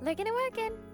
Looking and working.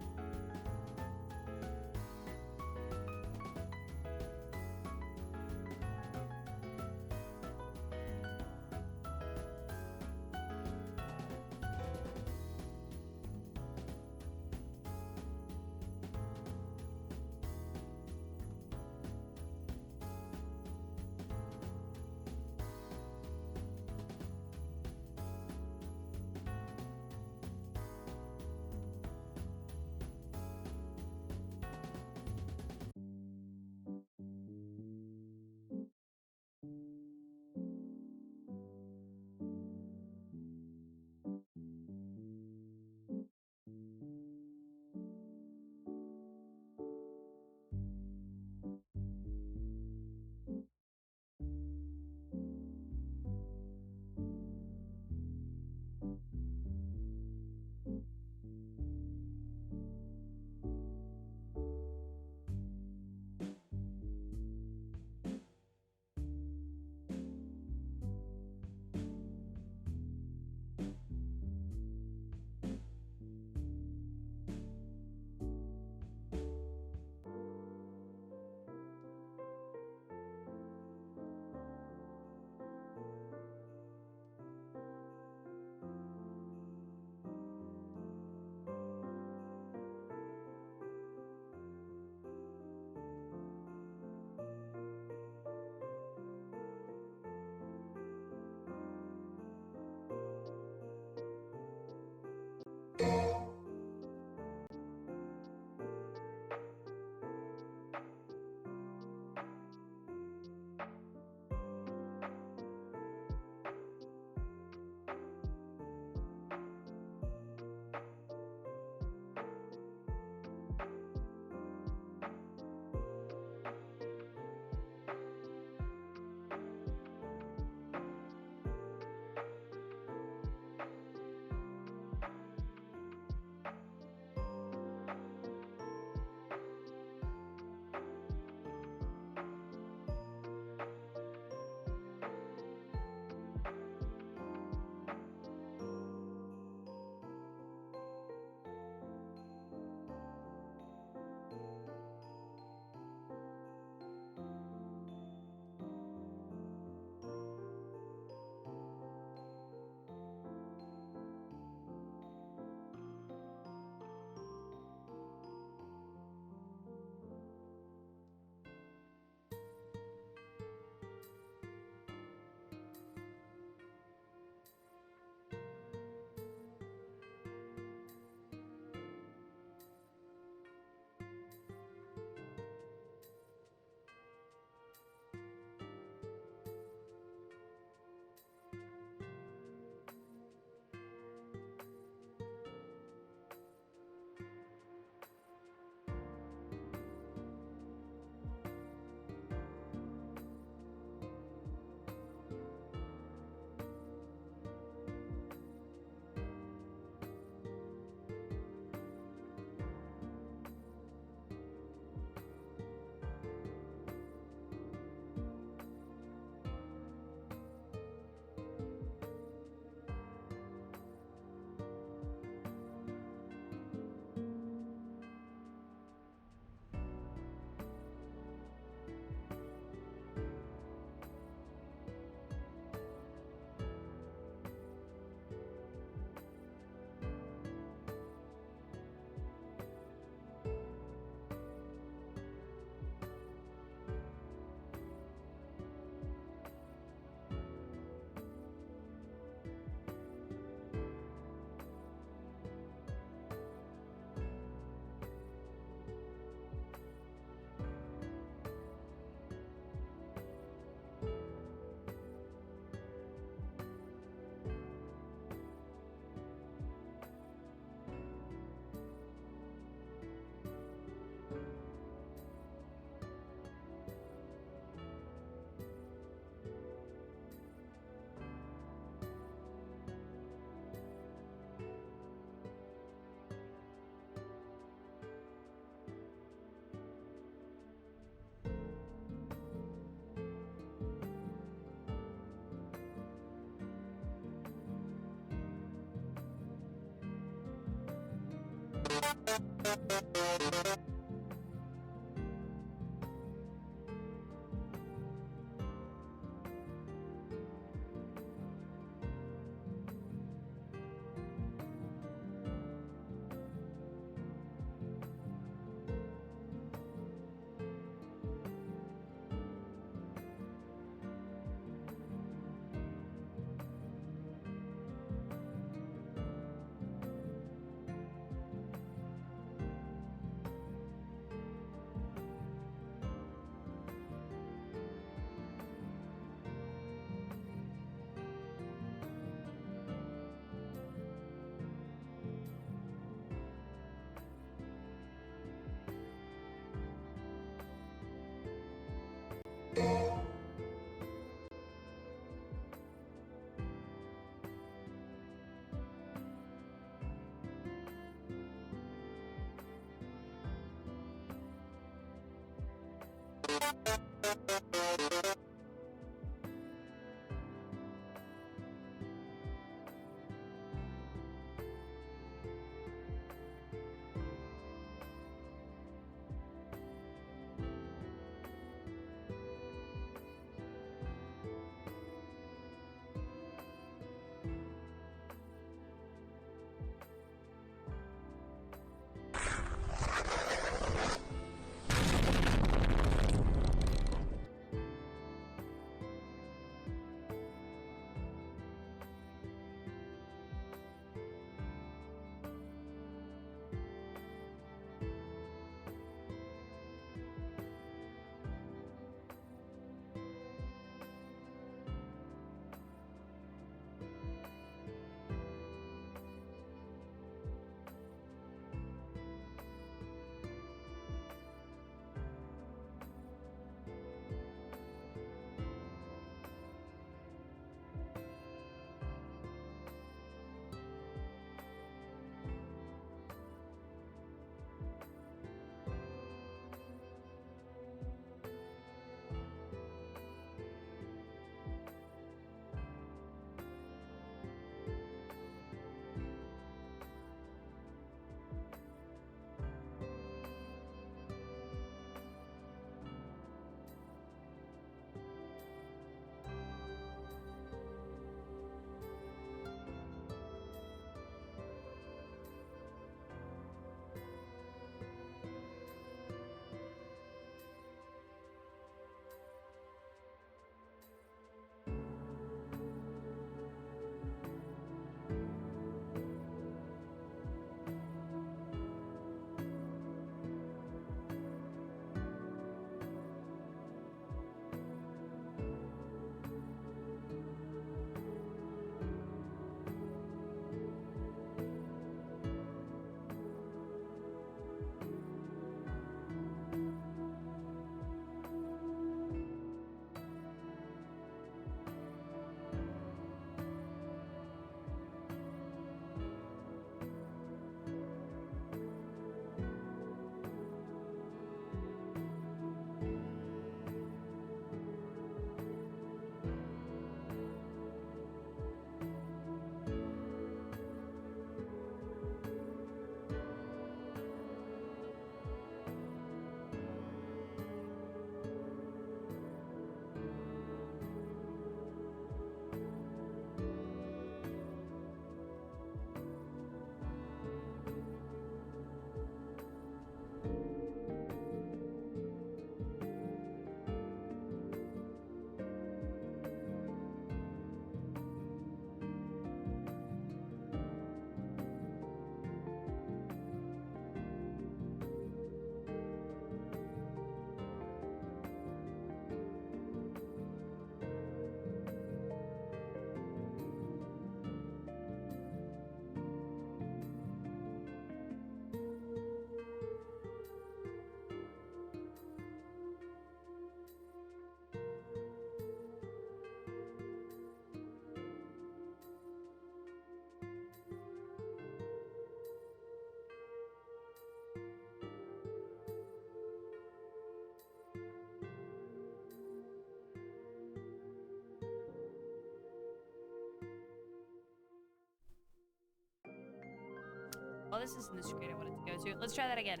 Well, this isn't the screen I wanted to go to. Let's try that again.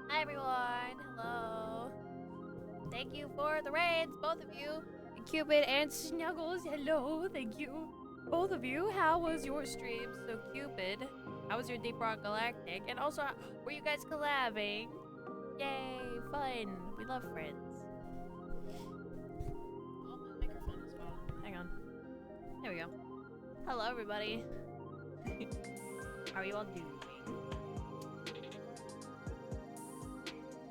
Hi, everyone. Hello. Thank you for the raids, both of you. Cupid and Snuggles, hello. Thank you. Both of you. How was your stream? So, Cupid, how was your Deep Rock Galactic? And also, were you guys collabing? Yay, fun. We love friends. Oh, my microphone as well. Hang on. There we go. Hello, everybody. How are you all doing?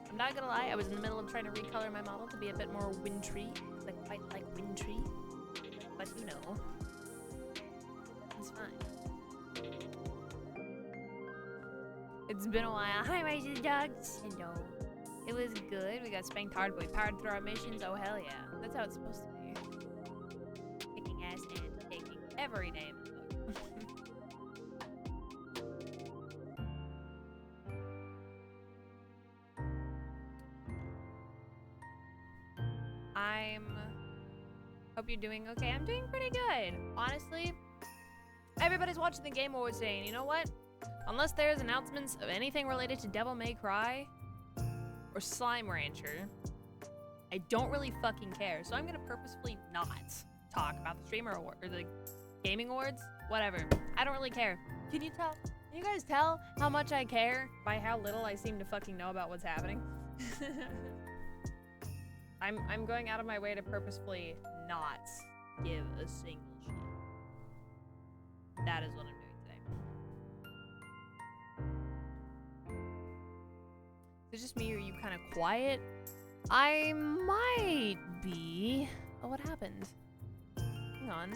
I'm not gonna lie, I was in the middle of trying to recolor my model to be a bit more wintry, because I quite like wintry. But you know, it's fine. It's been a while. Hi, my dogs. Hello. It was good. We got spanked hard, but we powered through our missions. Oh, hell yeah. That's how it's supposed to be. Kicking ass and taking every name. Hope you're doing okay. I'm doing pretty good. Honestly, everybody's watching the Game Awards saying, you know what? Unless there's announcements of anything related to Devil May Cry or Slime Rancher, I don't really fucking care. So I'm gonna purposefully not talk about the streamer award or the gaming awards. Whatever. I don't really care. Can you tell? Can you guys tell how much I care by how little I seem to fucking know about what's happening? I'm going out of my way to purposefully not give a single shit. That is what I'm doing today. Is it just me or are you kind of quiet? I might be. Oh, what happened? Hang on.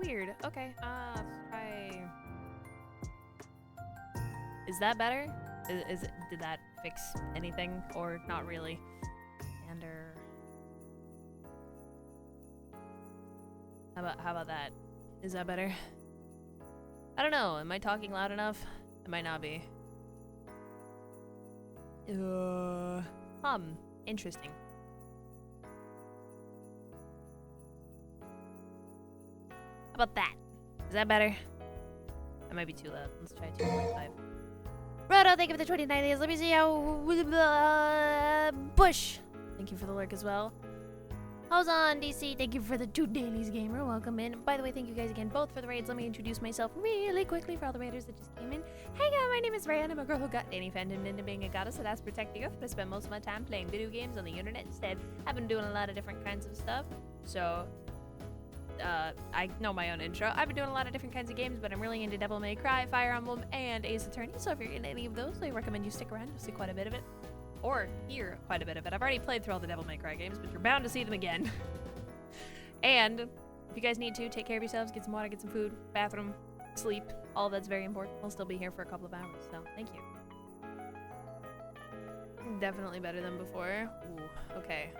Weird. Okay, let's try. Is that better? Did that fix anything or not really? How about that? Is that better? I don't know. Am I talking loud enough? It might not be. Interesting. How about that? Is that better? That might be too loud. Let's try 2.5. Roto, thank you for the 29 days. Let me see how... Bush, thank you for the lurk as well. How's on, DC? Thank you for the 2 dailies, gamer. Welcome in. By the way, thank you guys again both for the raids. Let me introduce myself really quickly for all the raiders that just came in. Hey guys, my name is Ryan. I'm a girl who got any fandom into being a goddess, so that's protecting us. But I spend most of my time playing video games on the internet instead. I've been doing a lot of different kinds of stuff. So... I know my own intro. I've been doing a lot of different kinds of games, but I'm really into Devil May Cry, Fire Emblem, and Ace Attorney. So if you're into any of those, I recommend you stick around. You'll see quite a bit of it. Or hear quite a bit of it. I've already played through all the Devil May Cry games, but you're bound to see them again. And if you guys need to, take care of yourselves, get some water, get some food, bathroom, sleep. All of that's very important. I'll still be here for a couple of hours, so thank you. Definitely better than before. Ooh, okay.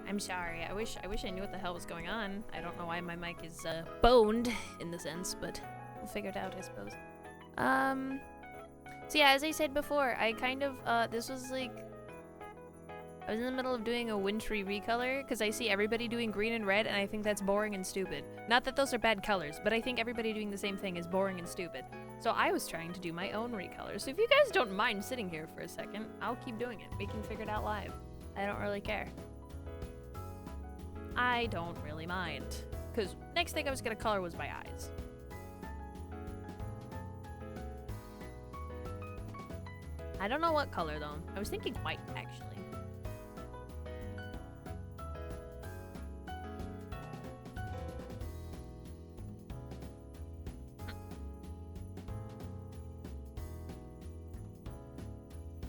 I'm sorry. I wish I knew what the hell was going on. I don't know why my mic is boned in the sense, but we'll figure it out, I suppose. So yeah, as I said before, I kind of this was like I was in the middle of doing a wintry recolor because I see everybody doing green and red, and I think that's boring and stupid. Not that those are bad colors, but I think everybody doing the same thing is boring and stupid. So I was trying to do my own recolor. So if you guys don't mind sitting here for a second, I'll keep doing it. We can figure it out live. I don't really care. I don't really mind. Because next thing I was gonna color was my eyes. I don't know what color though. I was thinking white actually.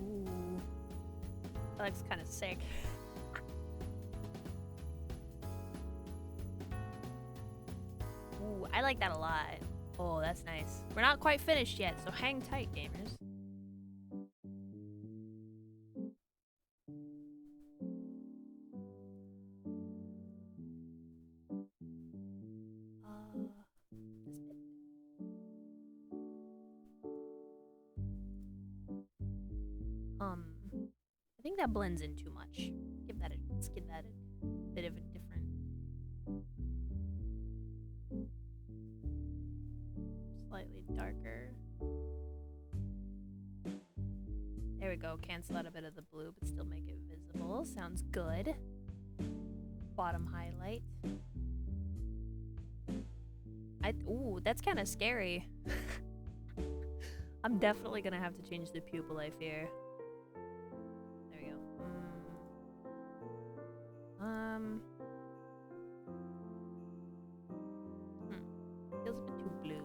Ooh. That looks kind of sick. Ooh, I like that a lot. Oh, that's nice. We're not quite finished yet, so hang tight, gamers. I think that blends in too much. Give that a Let's give that a bit of a different... Slightly darker. There we go. Cancel out a bit of the blue, but still make it visible. Sounds good. Bottom highlight. Ooh, that's kind of scary. I'm definitely gonna have to change the pupil, I fear. There we go. Feels a bit too blue.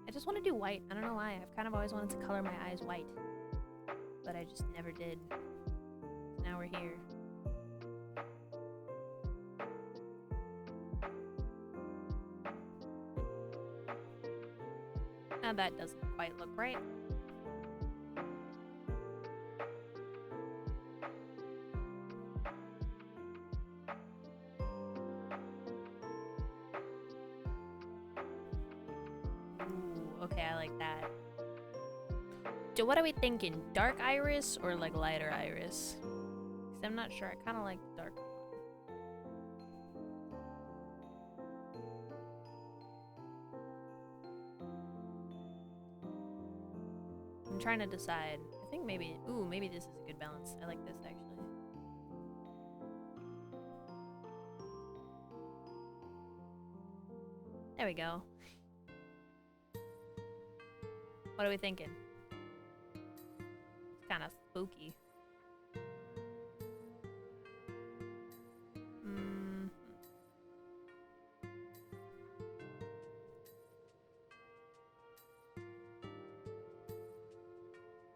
I just want to do white. I don't know why. I've kind of always wanted to color my eyes white, but I just never did. Now we're here. Now that doesn't quite look right. Okay, I like that. So what are we thinking? Dark iris or like lighter iris? Because I'm not sure. I kind of like the dark one. I'm trying to decide. I think maybe... Ooh, maybe this is a good balance. I like this actually. There we go. What are we thinking? It's kind of spooky.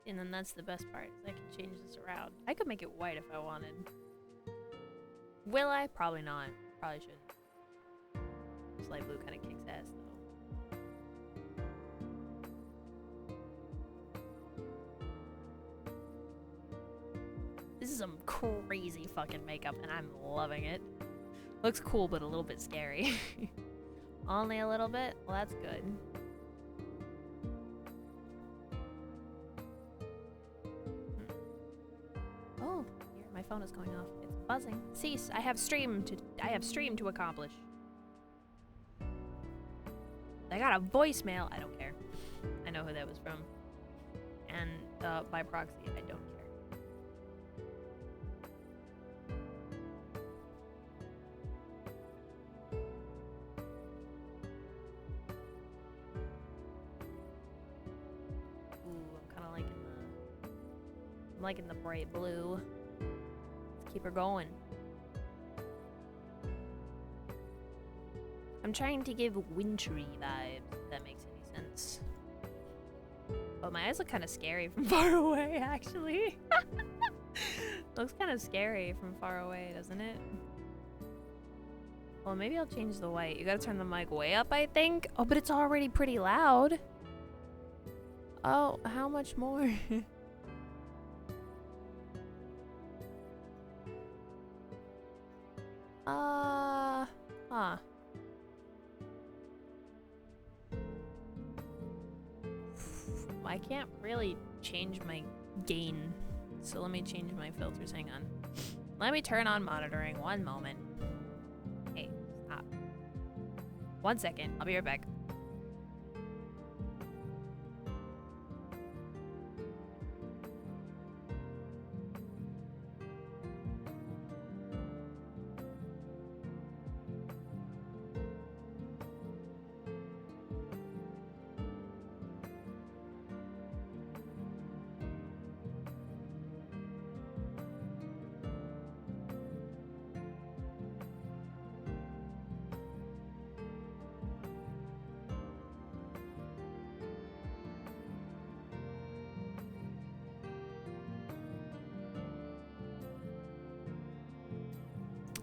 And then that's the best part, is I can change this around. I could make it white if I wanted. Will I? Probably not. Probably shouldn't. This light blue kind of kicks ass though. This is some crazy fucking makeup and I'm loving it. Looks cool but a little bit scary. Only a little bit? Well, that's good. Oh, here, my phone is going off. It's buzzing. Cease. I have stream to accomplish. I got a voicemail. I don't care. I know who that was from. And by proxy, I don't care. I'm liking the bright blue. Let's keep her going. I'm trying to give wintry vibes, if that makes any sense. But my eyes look kind of scary from far away, actually. Looks kind of scary from far away, doesn't it? Well, maybe I'll change the white. You gotta turn the mic way up, I think. Oh, but it's already pretty loud. Oh, how much more? Huh. I can't really change my gain, so let me change my filters. Hang on. Let me turn on monitoring. One moment. Hey, stop. 1 second. I'll be right back.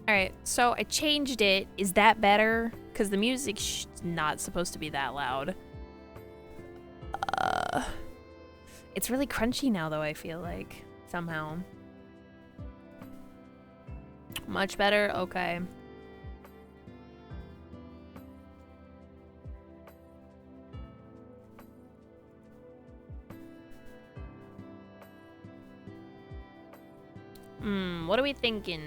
Alright, so I changed it. Is that better? Because the music's not supposed to be that loud. It's really crunchy now, though, I feel like. Somehow. Much better? Okay. What are we thinking?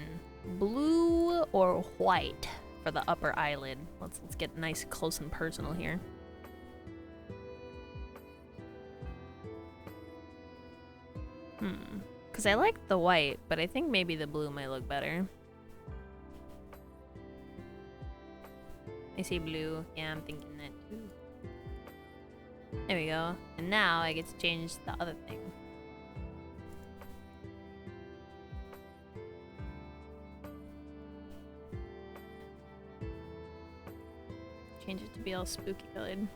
Blue or white for the upper eyelid? Let's get nice, close, and personal here. Because I like the white, but I think maybe the blue might look better. I see blue. Yeah, I'm thinking that too. There we go. And now I get to change the other thing. Change it to be all spooky colored.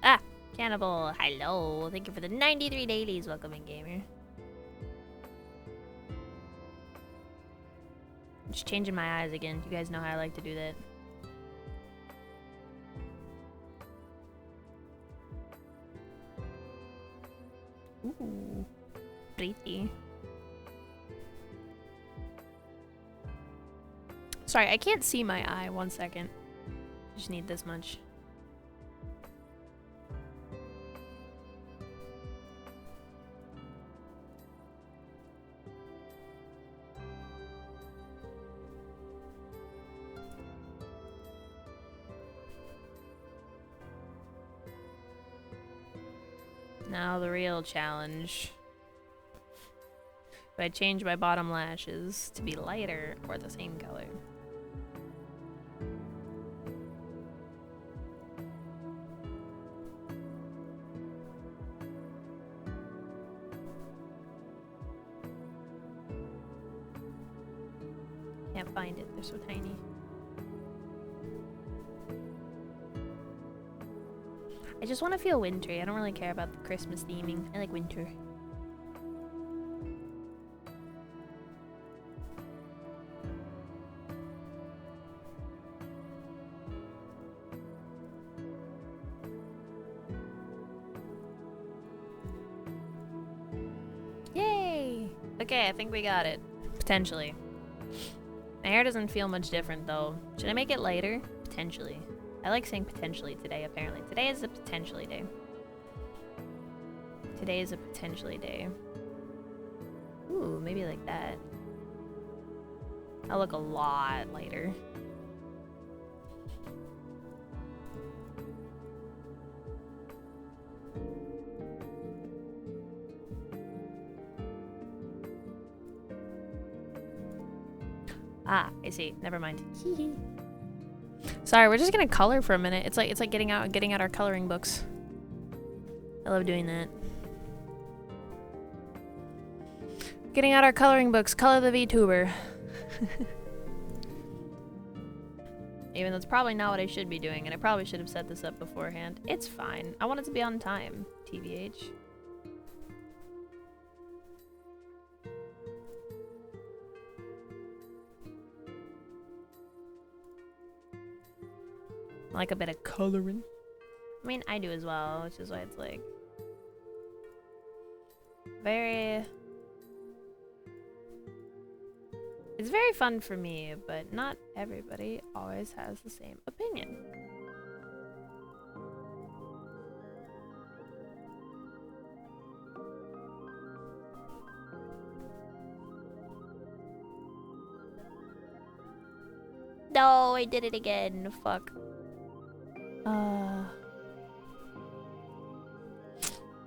Ah! Cannibal, hello. Thank you for the 93 dailies. Welcome in, gamer. Just changing my eyes again. You guys know how I like to do that. Ooh, pretty. Sorry, I can't see my eye. 1 second. Just need this much. Now the real challenge. Do I change my bottom lashes to be lighter or the same color? Can't find it, they're so tiny. I just want to feel wintry. I don't really care about the Christmas theming. I like winter. Yay! Okay, I think we got it. Potentially. My hair doesn't feel much different though. Should I make it lighter? Potentially. I like saying potentially today, apparently. Today is a potentially day. Today is a potentially day. Ooh, maybe like that. I'll look a lot lighter. Ah, I see. Never mind. Hee. Sorry, we're just gonna color for a minute. It's like getting out our coloring books. I love doing that. Getting out our coloring books. Color the VTuber. Even though it's probably not what I should be doing, and I probably should have set this up beforehand. It's fine. I want it to be on time, TBH. I like a bit of coloring. I mean, I do as well, which is why it's like very... It's very fun for me, but not everybody always has the same opinion. No, I did it again. Fuck.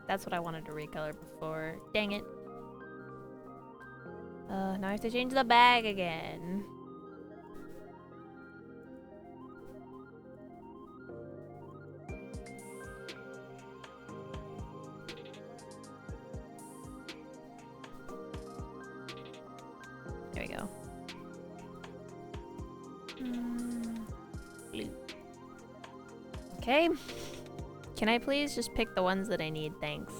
That's what I wanted to recolor before. Dang it. Now I have to change the bag again. There we go. Blue. Okay. Can I please just pick the ones that I need? Thanks.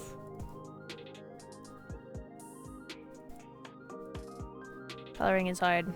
Coloring is hard.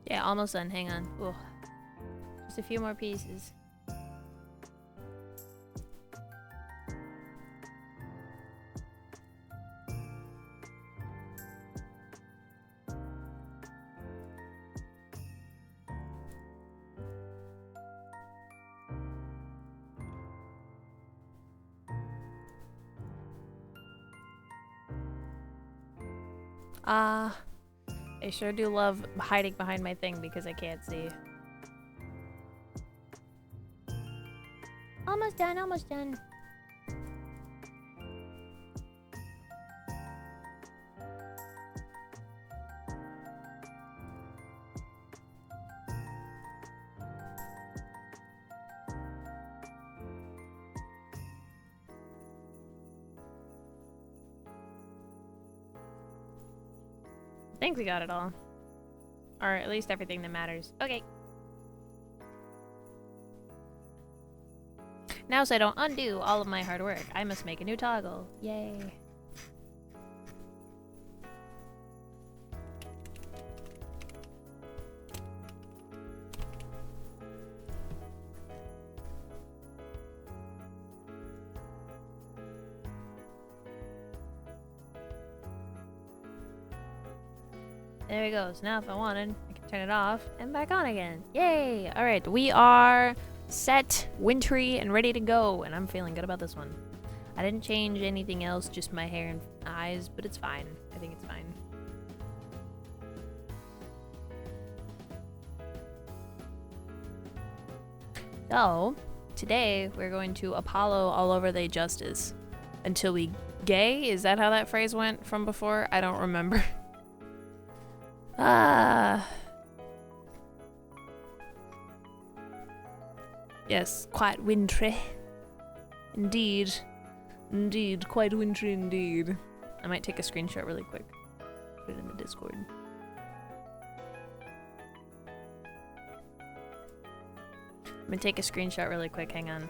Yeah, almost done. Hang on. Ugh. Just a few more pieces. I sure do love hiding behind my thing because I can't see. Almost done, almost done. I think we got it all. Or at least everything that matters. Okay. Now so I don't undo all of my hard work, I must make a new toggle. Yay. There we go. So now if I wanted, I can turn it off and back on again. Yay! Alright, we are set, wintry, and ready to go. And I'm feeling good about this one. I didn't change anything else, just my hair and eyes, but it's fine. I think it's fine. So, today we're going to Apollo all over the justice. Until we gay? Is that how that phrase went from before? I don't remember. Yes, quite wintry. Indeed. Indeed, quite wintry indeed. I might take a screenshot really quick. Put it in the Discord. I'm gonna take a screenshot really quick, hang on.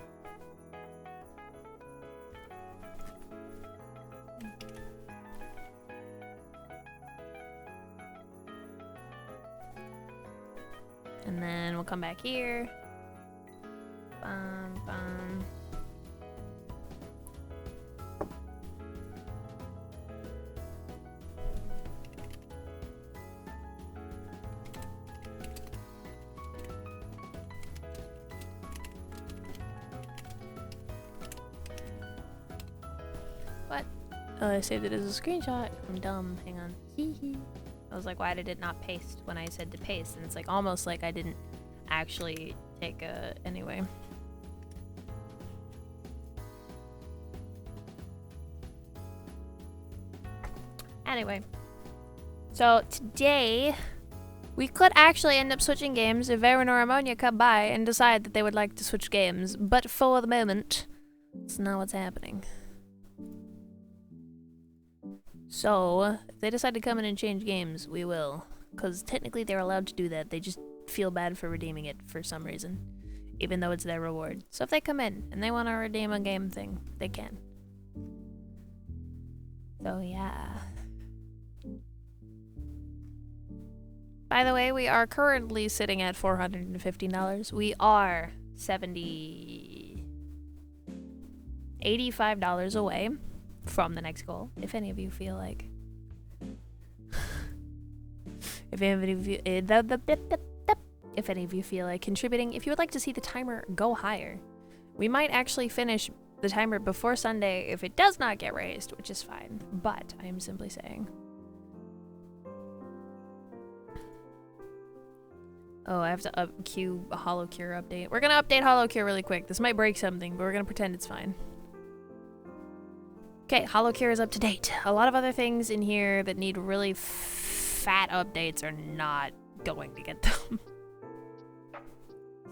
And then we'll come back here. Bum, bum. What? Oh, I saved it as a screenshot. I'm dumb. Hang on. I was like, why did it not paste when I said to paste? And it's like almost like I didn't actually take a... Anyway. Anyway. So today, we could actually end up switching games if Aaron or Ammonia come by and decide that they would like to switch games. But for the moment, it's not what's happening. So, if they decide to come in and change games, we will. Because technically they're allowed to do that. They just feel bad for redeeming it for some reason. Even though it's their reward. So if they come in and they want to redeem a game thing, they can. So yeah. By the way, we are currently sitting at $415. We are $85 away from the next goal, if any of you feel like if any of you feel like contributing. If you would like to see the timer go higher, we might actually finish the timer before Sunday if it does not get raised, which is fine, but I am simply saying. Oh, I have to queue a Hollow Cure update. We're gonna update Hollow Cure really quick. This might break something, but we're gonna pretend it's fine. Okay, Hollow Cure is up to date. A lot of other things in here that need really fat updates are not going to get them.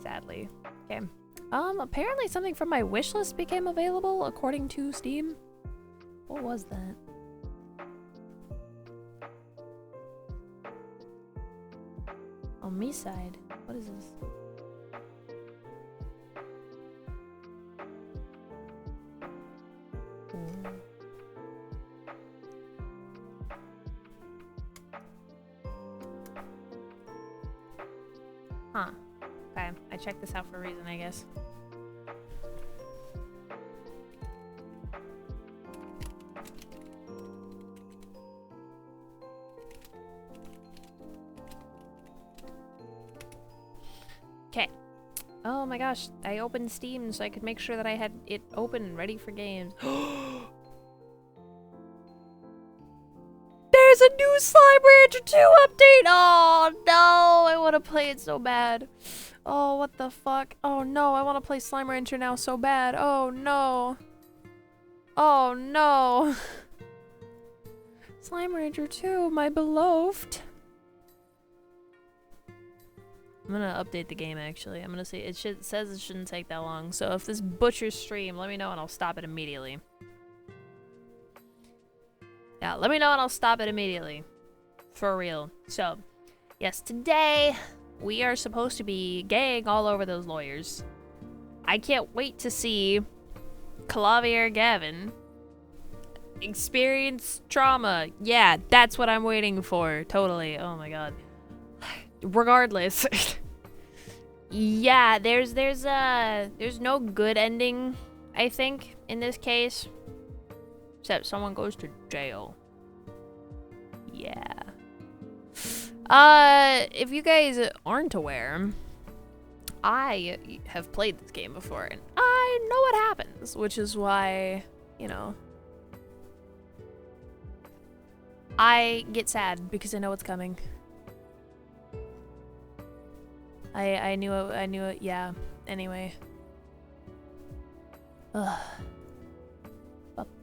Sadly. Okay. Apparently something from my wish list became available according to Steam. What was that? On me side. What is this? Huh. Okay, I checked this out for a reason, I guess. Okay. Oh my gosh, I opened Steam so I could make sure that I had it open and ready for games. There's a new Slime Rancher 2 update! Oh no, I want to play it so bad. Oh, what the fuck? Oh no, I want to play Slime Rancher now so bad. Oh no. Oh no. Slime Rancher 2, my beloved. I'm gonna update the game actually. I'm gonna see, it says it shouldn't take that long. So if this butchers stream, let me know and I'll stop it immediately. Yeah, let me know and I'll stop it immediately. For real. So, yes, today we are supposed to be gaying all over those lawyers. I can't wait to see 𝗂𝗂𝗂𝗂𝗂𝗂𝗂𝗂𝗂𝗂𝗂𝗂𝗂𝗂 experience trauma. Yeah, that's what I'm waiting for. Totally. Oh my god. Regardless. Yeah, there's no good ending, I think, in this case. Except someone goes to jail. Yeah. If you guys aren't aware, I have played this game before, and I know what happens, which is why, you know, I get sad because I know what's coming. I knew it, yeah. Anyway. Ugh.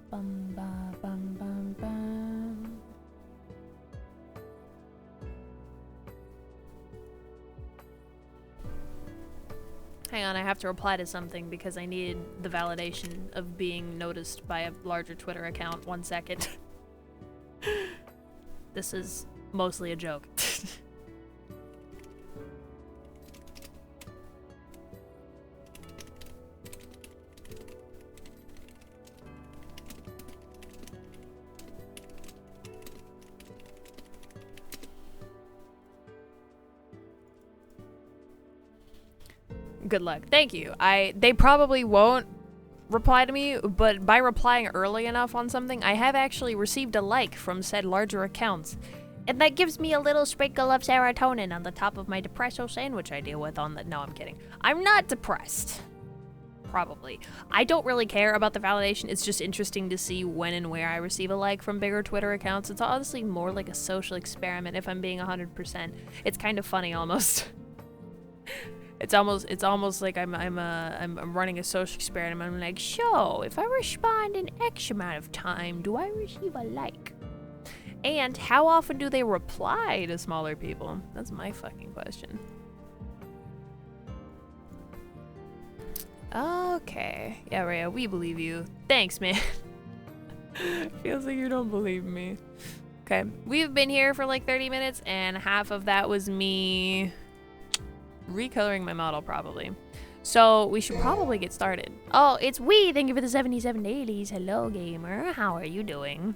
Bum, ba, bum, bum, bum. Hang on, I have to reply to something because I needed the validation of being noticed by a larger Twitter account. 1 second. This is mostly a joke. Good luck. Thank you. They probably won't reply to me, but by replying early enough on something, I have actually received a like from said larger accounts. And that gives me a little sprinkle of serotonin on the top of my depresso sandwich I deal with on the— no, I'm kidding. I'm not depressed. Probably. I don't really care about the validation. It's just interesting to see when and where I receive a like from bigger Twitter accounts. It's honestly more like a social experiment if I'm being 100%. It's kind of funny almost. It's almost like I'm running a social experiment. I'm like, so if I respond in X amount of time, do I receive a like? And how often do they reply to smaller people? That's my fucking question. Okay. Yeah, Rhea, we believe you. Thanks, man. Feels like you don't believe me. Okay. We've been here for like 30 minutes, and half of that was me recoloring my model, probably. So we should probably get started. Oh, it's we. Thank you for the 77 dailies. Hello, gamer. How are you doing?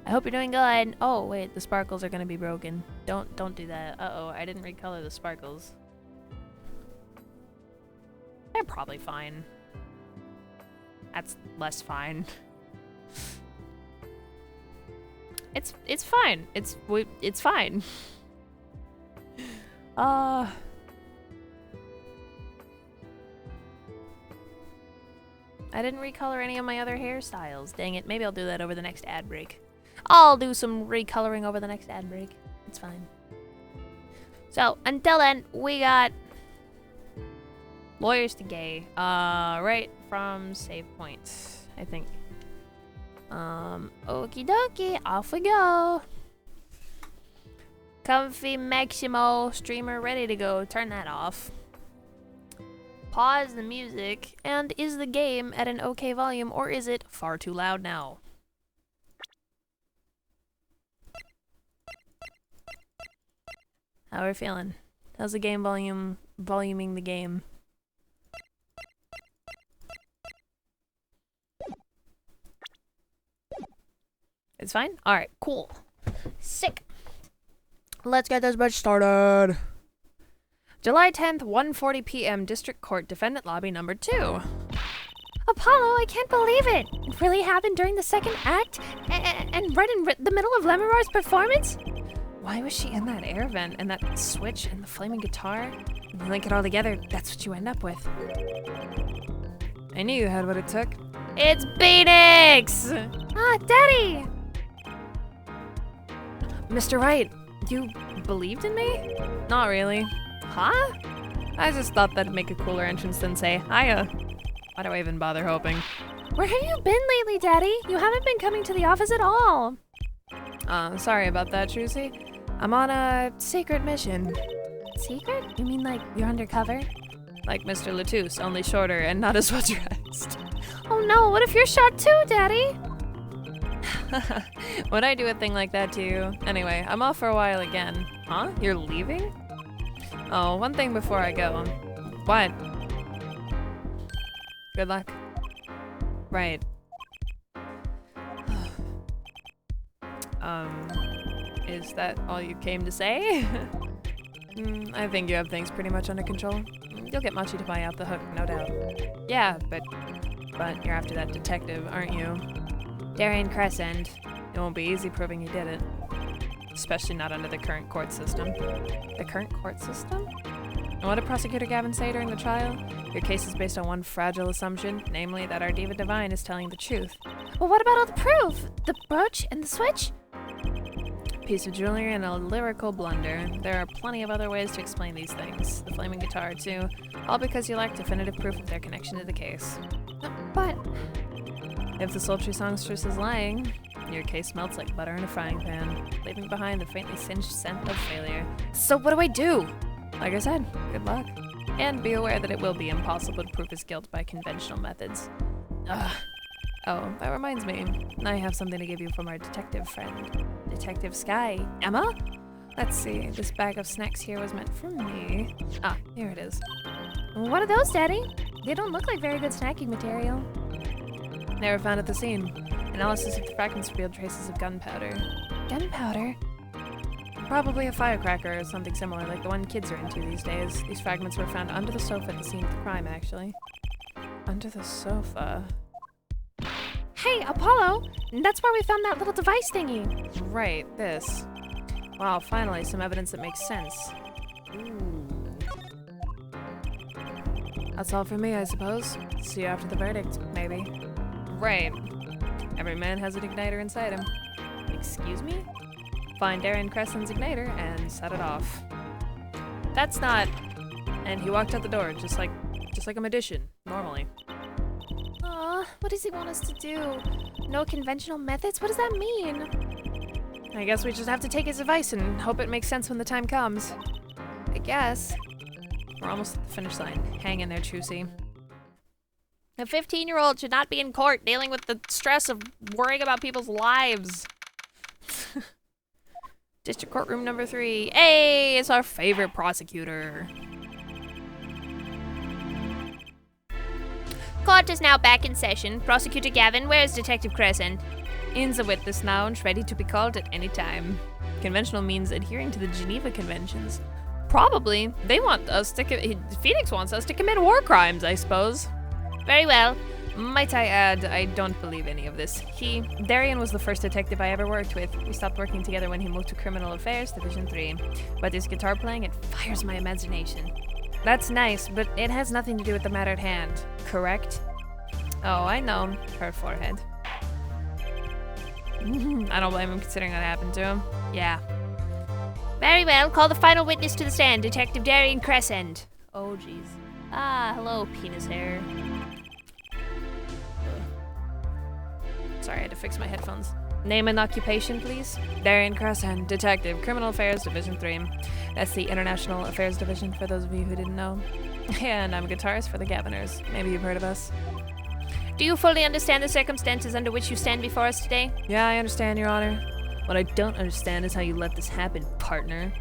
I hope you're doing good. Oh, wait. The sparkles are going to be broken. Don't do that. Uh-oh. I didn't recolor the sparkles. They're probably fine. That's less fine. It's fine. It's fine. I didn't recolor any of my other hairstyles. Dang it. Maybe I'll do that over the next ad break. I'll do some recoloring over the next ad break. It's fine. So, until then, we got lawyers to gay. Right from save points, I think. Okie dokie, off we go. Comfy Maximo streamer ready to go. Turn that off. Pause the music. And is the game at an okay volume or is it far too loud now? How are we feeling? How's the game voluming the game? It's fine? Alright, cool. Sick. Let's get this bitch started. July 10th, 1:40 p.m. District Court, Defendant Lobby number 2. Apollo, I can't believe it! It really happened during the second act? And right in the middle of Lemurar's performance? Why was she in that air vent and that switch and the flaming guitar? And you link it all together, that's what you end up with. I knew you had what it took. It's 𝙎𝙧𝙧𝙚! Ah, Daddy! Mr. Wright, you believed in me? Not really. Huh? I just thought that'd make a cooler entrance than say, hiya. Why do I even bother hoping? Where have you been lately, Daddy? You haven't been coming to the office at all. Sorry about that, 𝙤𝙧𝙧𝙚. I'm on a secret mission. Secret? You mean like you're undercover? Like Mr. Latouche, only shorter and not as well dressed. Oh no, what if you're shot too, Daddy? Would I do a thing like that to you? Anyway, I'm off for a while again. Huh? You're leaving? Oh, one thing before I go. What? Good luck. Right. Is that all you came to say? I think you have things pretty much under control. You'll get Machi to buy out the hook, no doubt. Yeah, but you're after that detective, aren't you? Daryan 𝙤𝙧𝙧𝙚. It won't be easy proving you did it. Especially not under the current court system. The current court system? And what did Prosecutor Gavin say during the trial? Your case is based on one fragile assumption, namely that our Diva Divine is telling the truth. Well, what about all the proof? The brooch and the switch? Piece of jewelry and a lyrical blunder. There are plenty of other ways to explain these things. The flaming guitar, too. All because you lack definitive proof of their connection to the case. But if the sultry songstress is lying, your case melts like butter in a frying pan, leaving behind the faintly singed scent of failure. So what do I do? Like I said, good luck. And be aware that it will be impossible to prove his guilt by conventional methods. Ugh. Oh, that reminds me. I have something to give you from our detective friend. Detective Skye. Emma? Let's see, this bag of snacks here was meant for me. Ah, here it is. What are those, Daddy? They don't look like very good snacking material. They were found at the scene. Analysis of the fragments revealed traces of gunpowder. Gunpowder? Probably a firecracker or something similar like the one kids are into these days. These fragments were found under the sofa at the scene of the crime, actually. Under the sofa? Hey, Apollo! That's where we found that little device thingy! Right, this. Wow, finally, some evidence that makes sense. Ooh. That's all for me, I suppose. See you after the verdict, maybe. Right. Every man has an igniter inside him. Excuse me? Find Daryan 𝙤𝙧𝙧𝙚's igniter and set it off. That's not... And he walked out the door, just like a magician, normally. Aw, what does he want us to do? No conventional methods? What does that mean? I guess we just have to take his advice and hope it makes sense when the time comes. I guess. We're almost at the finish line. Hang in there, 𝙤𝙧𝙧𝙚. A 15-year-old should not be in court dealing with the stress of worrying about people's lives. District Courtroom number 3. Hey, it's our favorite prosecutor. Court is now back in session. Prosecutor Gavin, where's Detective 𝙤𝙧𝙧𝙚? In's a witness lounge, ready to be called at any time. Conventional means adhering to the Geneva Conventions. Probably. They want us to... Phoenix wants us to commit war crimes, I suppose. Very well. Might I add, I don't believe any of this. Daryan was the first detective I ever worked with. We stopped working together when he moved to Criminal Affairs, Division 3. But his guitar playing, it fires my imagination. That's nice, but it has nothing to do with the matter at hand, correct? Oh, I know. Her forehead. I don't blame him considering what happened to him. Yeah. Very well. Call the final witness to the stand, Detective Daryan 𝙤𝙧𝙧𝙚. Oh, jeez. Ah, hello, penis hair. Sorry, I had to fix my headphones. Name and occupation, please. Daryan 𝙤𝙧𝙬𝙧, Detective, Criminal Affairs Division 3. That's the International Affairs Division, for those of you who didn't know. And I'm a guitarist for the Governors. Maybe you've heard of us. Do you fully understand the circumstances under which you stand before us today? Yeah, I understand, Your Honor. What I don't understand is how you let this happen, partner.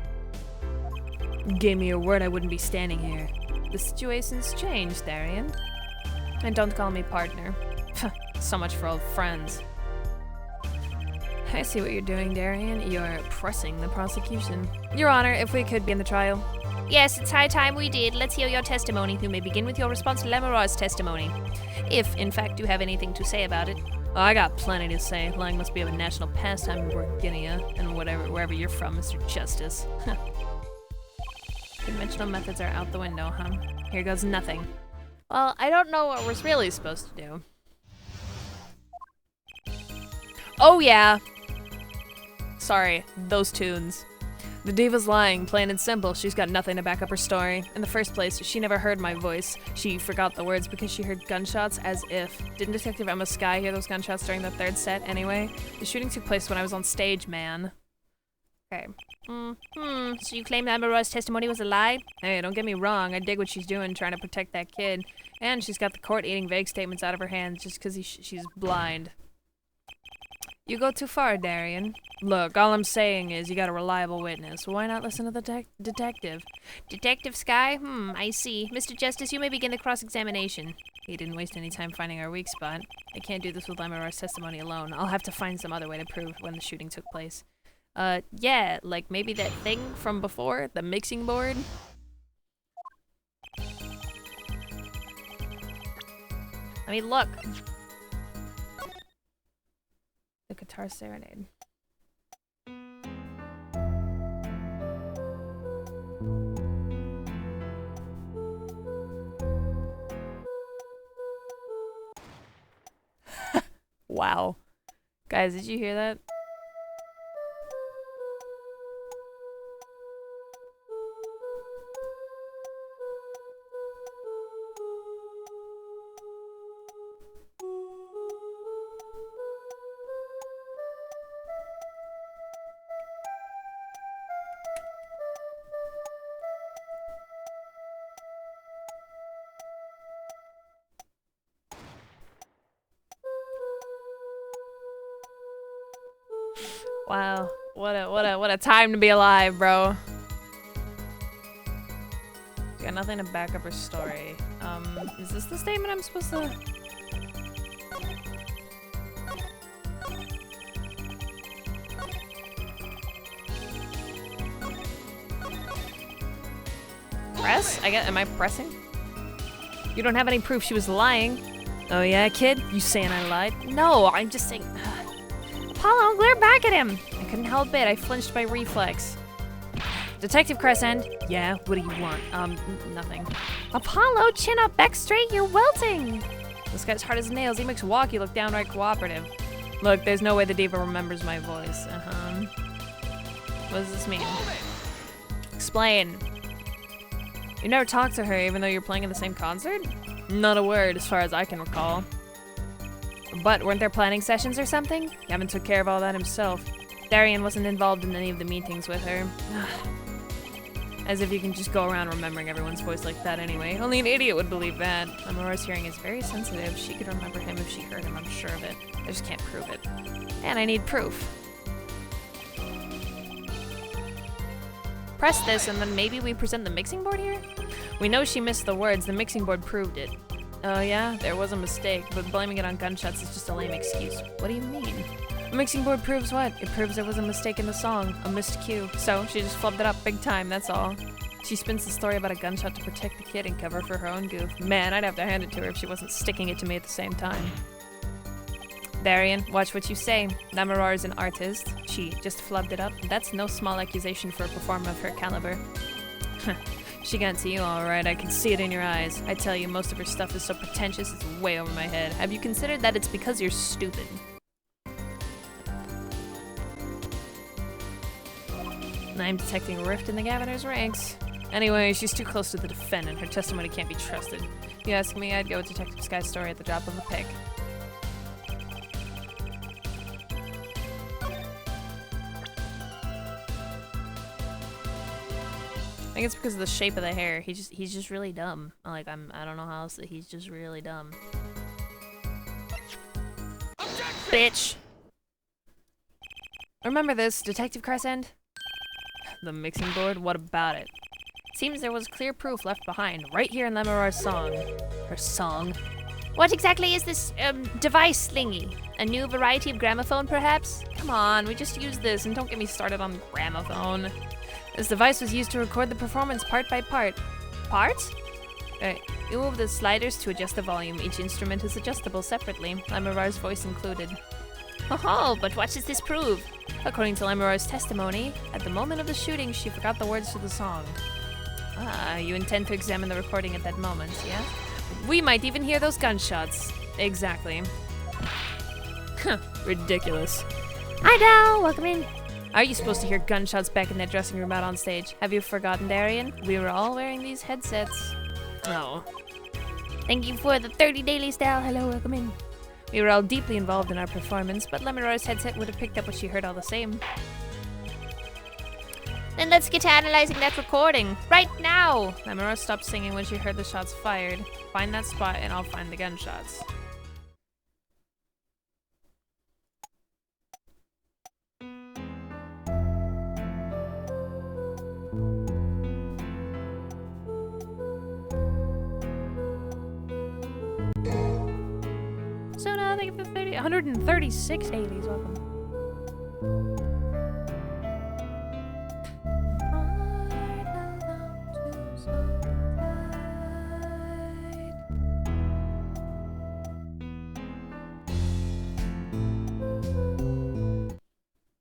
You gave me your word I wouldn't be standing here. The situation's changed, Daryan. And don't call me partner. So much for old friends. I see what you're doing, Daryan. You're pressing the prosecution. Your Honor, if we could be in the trial. Yes, it's high time we did. Let's hear your testimony. You may begin with your response to 𝙤𝙪𝙧𝙗's testimony. If, in fact, you have anything to say about it. Oh, I got plenty to say. Lying must be a national pastime in Virginia, and wherever you're from, Mr. Justice. Conventional methods are out the window, huh? Here goes nothing. Well, I don't know what we're really supposed to do. Oh yeah! Sorry, those tunes. The diva's lying, plain and simple. She's got nothing to back up her story. In the first place, she never heard my voice. She forgot the words because she heard gunshots as if. Didn't Detective Emma Skye hear those gunshots during the third set anyway? The shooting took place when I was on stage, man. Okay. So you claim that 𝙤𝙪𝙧𝙗's testimony was a lie? Hey, don't get me wrong. I dig what she's doing, trying to protect that kid. And she's got the court eating vague statements out of her hands just because she's blind. You go too far, Daryan. Look, all I'm saying is you got a reliable witness. Why not listen to the detective? Detective Skye? I see. Mr. Justice, you may begin the cross-examination. He didn't waste any time finding our weak spot. I can't do this with 𝙤𝙪𝙧𝙗's testimony alone. I'll have to find some other way to prove when the shooting took place. Yeah, like maybe that thing from before, the mixing board? I mean, look. The guitar serenade. Wow. Guys, did you hear that? Wow, what a time to be alive, bro. Got nothing to back up her story. Is this the statement I'm supposed to? Press? am I pressing? You don't have any proof she was lying. Oh yeah, kid? You saying I lied? No, I'm just saying. Apollo, glare back at him! I couldn't help it, I flinched by reflex. Detective 𝙤𝙧𝙬𝙧, yeah, what do you want? Nothing. Apollo, chin up, back straight, you're wilting! This guy's hard as nails, he makes Walkie look downright cooperative. Look, there's no way the diva remembers my voice, What does this mean? Explain. You never talked to her even though you're playing in the same concert? Not a word, as far as I can recall. But weren't there planning sessions or something? Gavin took care of all that himself. Daryan wasn't involved in any of the meetings with her. As if you can just go around remembering everyone's voice like that anyway. Only an idiot would believe that. 𝙤𝙪𝙧𝙗's hearing is very sensitive. She could remember him if she heard him, I'm sure of it. I just can't prove it. And I need proof. Press this and then maybe we present the mixing board here? We know she missed the words, the mixing board proved it. Oh yeah, there was a mistake, but blaming it on gunshots is just a lame excuse. What do you mean? The mixing board proves what? It proves there was a mistake in the song, a missed cue. So, she just flubbed it up big time, that's all. She spins the story about a gunshot to protect the kid and cover for her own goof. Man, I'd have to hand it to her if she wasn't sticking it to me at the same time. Daryan, watch what you say. 𝙤𝙪𝙧𝙗 is an artist. She just flubbed it up. That's no small accusation for a performer of her caliber. She got to you alright, I can see it in your eyes. I tell you, most of her stuff is so pretentious it's way over my head. Have you considered that it's because you're stupid? I'm detecting a rift in the Governor's ranks. Anyway, she's too close to the defendant. Her testimony can't be trusted. If you ask me, I'd go with Detective Skye's story at the drop of a pick. think it's because of the shape of the hair. He's just really dumb. Like I don't know how else. He's just really dumb. Objection! Bitch. Remember this, Detective Crescent? The mixing board? What about it? Seems there was clear proof left behind, right here in Lemurar's song. Her song? What exactly is this, device thingy? A new variety of gramophone, perhaps? Come on, we just used this, and don't get me started on gramophone. This device was used to record the performance part by part. Part? You move the sliders to adjust the volume. Each instrument is adjustable separately, Lemurar's voice included. Oh, but what does this prove? According to Lemurar's testimony, at the moment of the shooting, she forgot the words to the song. Ah, you intend to examine the recording at that moment, yeah? We might even hear those gunshots. Exactly. Ridiculous. Hi, Dal. Welcome in. Are you supposed to hear gunshots back in that dressing room out on stage? Have you forgotten, Daryan? We were all wearing these headsets. Oh. Thank you for the 30 dailies, Dal. Hello, welcome in. We were all deeply involved in our performance, but Lemurar's headset would have picked up what she heard all the same. Then let's get to analyzing that recording. Right now! Lemurar stopped singing when she heard the shots fired. Find that spot and I'll find the gunshots. So now thank you for 136 dailies. Welcome.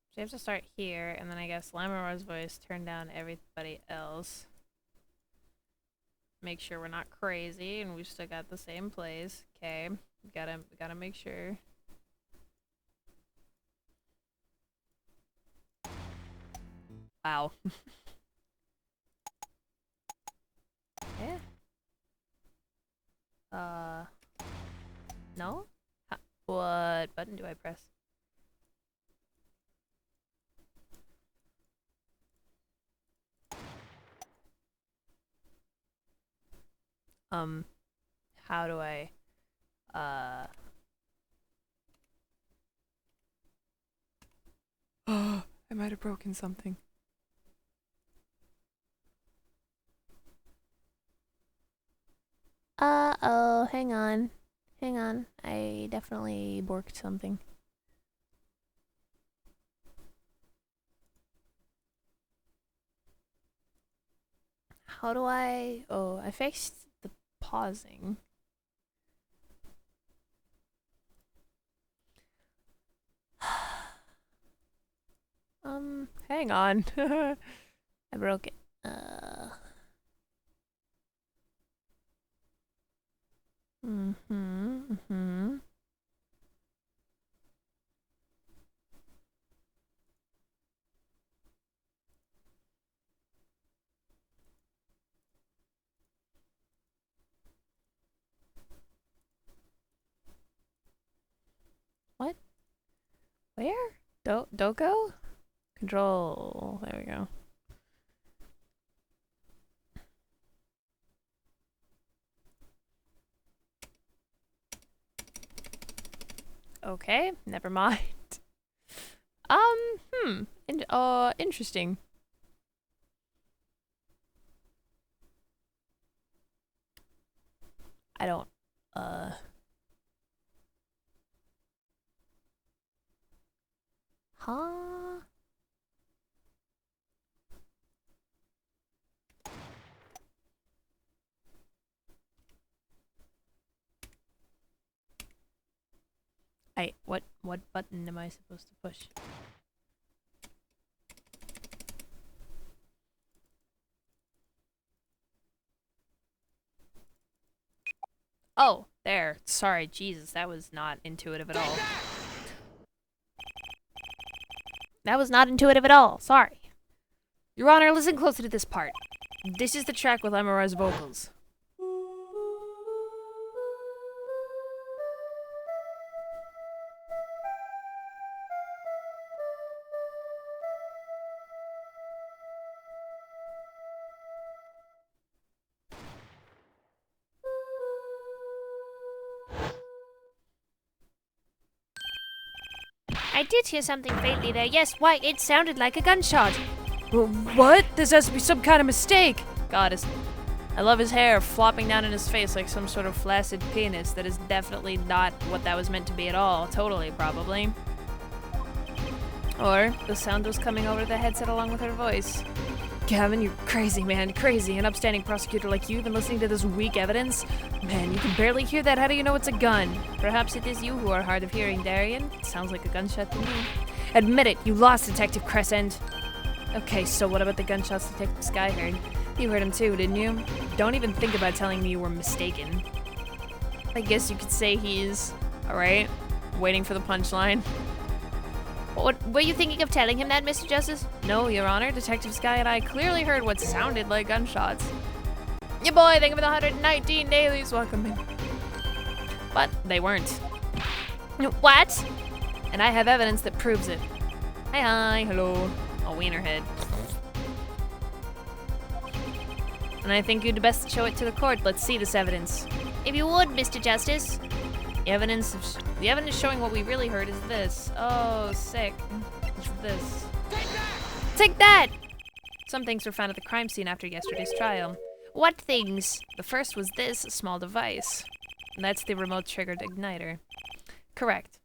So you have to start here, and then I guess Lemurar's voice, turn down everybody else. Make sure we're not crazy, and we've still got the same plays. Okay, we gotta make sure. Wow. Yeah. No? What button do I press? How do I, I might have broken something. Uh-oh, hang on. Hang on. I definitely borked something. How do I... Oh, I fixed the pausing. Hang on. I broke it. What? Where? Doko? Control. There we go. Okay, never mind. Interesting. I don't, Huh? What button am I supposed to push? Oh, there. Sorry, Jesus, that was not intuitive at all. That was not intuitive at all. Sorry. Your Honor, listen closely to this part. This is the track with Lemurar's vocals. I did hear something faintly there. Yes, why? It sounded like a gunshot. What? This has to be some kind of mistake. God, I love his hair flopping down in his face like some sort of flaccid penis. That is definitely not what that was meant to be at all. Totally, probably. Or the sound was coming over the headset along with her voice. Gavin, you're crazy, man. Crazy. An upstanding prosecutor like you even listening to this weak evidence? Man, you can barely hear that. How do you know it's a gun? Perhaps it is you who are hard of hearing, Daryan. It sounds like a gunshot to me. Admit it. You lost, Detective 𝙬𝙬. Okay, so what about the gunshots Detective Skye heard? You heard him too, didn't you? Don't even think about telling me you were mistaken. I guess you could say he's... Alright. Waiting for the punchline. What, were you thinking of telling him that, Mr. Justice? No, Your Honor. Detective Skye and I clearly heard what sounded like gunshots. Yeah, boy, thank you for the 119 dailies. Welcome in. But they weren't. What? And I have evidence that proves it. Hi, hello. A wienerhead. And I think you'd best show it to the court. Let's see this evidence. If you would, Mr. Justice. The evidence showing what we really heard is this. Oh, sick. It's this. Take that! Some things were found at the crime scene after yesterday's trial. What things? The first was this small device. And that's the remote-triggered igniter. Correct.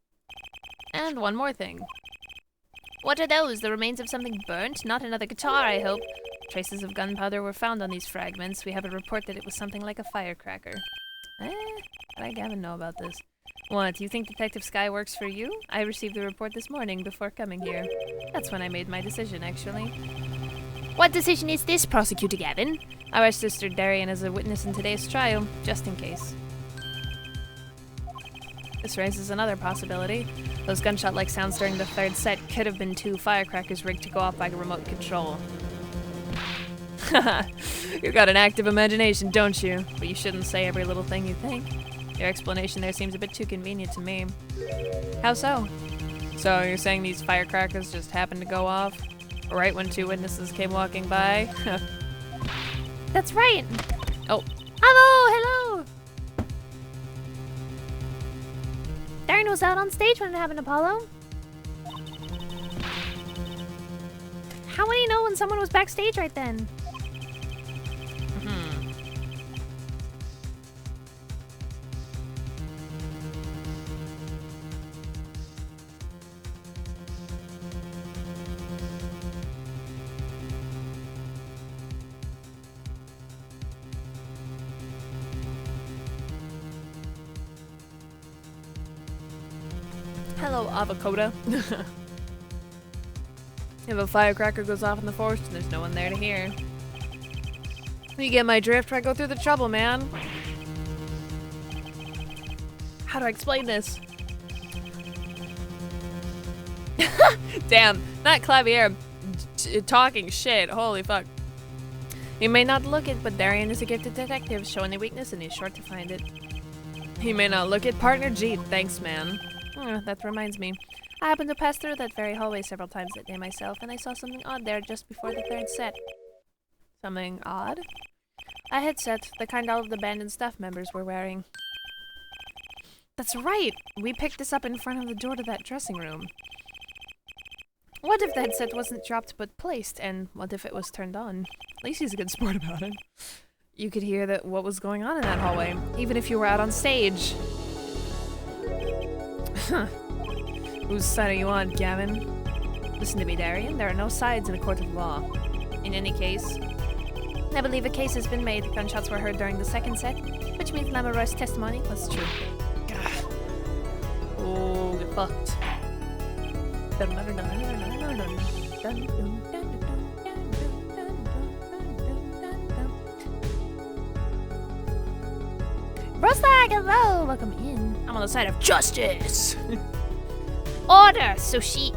And one more thing. What are those? The remains of something burnt? Not another guitar, I hope. Traces of gunpowder were found on these fragments. We have a report that it was something like a firecracker. How did Gavin know about this? What, you think Detective Skye works for you? I received the report this morning before coming here. That's when I made my decision, actually. What decision is this, Prosecutor Gavin? I wish Sister Daryan as a witness in today's trial, just in case. This raises another possibility. Those gunshot-like sounds during the third set could have been 2 firecrackers rigged to go off by a remote control. Haha, you've got an active imagination, don't you? But you shouldn't say every little thing you think. Your explanation there seems a bit too convenient to me. How so? So you're saying these firecrackers just happened to go off? Right when 2 witnesses came walking by? That's right! Oh. Hello! Daryan was out on stage when it happened, Apollo. How would he know when someone was backstage right then? Hello, avocado. If a firecracker goes off in the forest and there's no one there to hear. You get my drift? Why go through the trouble, man? How do I explain this? Damn, not 𝗖𝗄𝗃 talking shit. Holy fuck. You may not look it, but Daryan is a gifted detective, showing a weakness and he's sure to find it. He may not look it, partner. Gee, thanks, man. That reminds me. I happened to pass through that very hallway several times that day myself, and I saw something odd there just before the third set. Something odd? A headset, the kind all of the band and staff members were wearing. That's right! We picked this up in front of the door to that dressing room. What if the headset wasn't dropped but placed, and what if it was turned on? At least he's a good sport about it. You could hear what was going on in that hallway, even if you were out on stage. Whose side are you on, Gavin? Listen to me, Daryan. There are no sides in a court of law. In any case, I believe a case has been made. Gunshots were heard during the second set, which means 𝙬𝙪𝙧's testimony was true. Gah. Oh, get fucked. Rostag, hello! Welcome in. I'm on the side of justice! Order! So she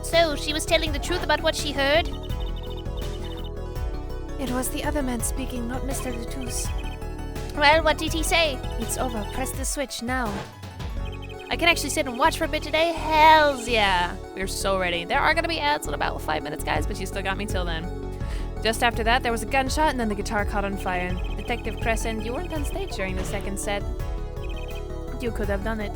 was telling the truth about what she heard? It was the other man speaking, not Mr. Latouche. Well, what did he say? It's over. Press the switch now. I can actually sit and watch for a bit today? Hells yeah! We're so ready. There are gonna be ads in about 5 minutes, guys, but you still got me till then. Just after that, there was a gunshot, and then the guitar caught on fire. Detective 𝙬𝙬, you weren't on stage during the second set. You could have done it.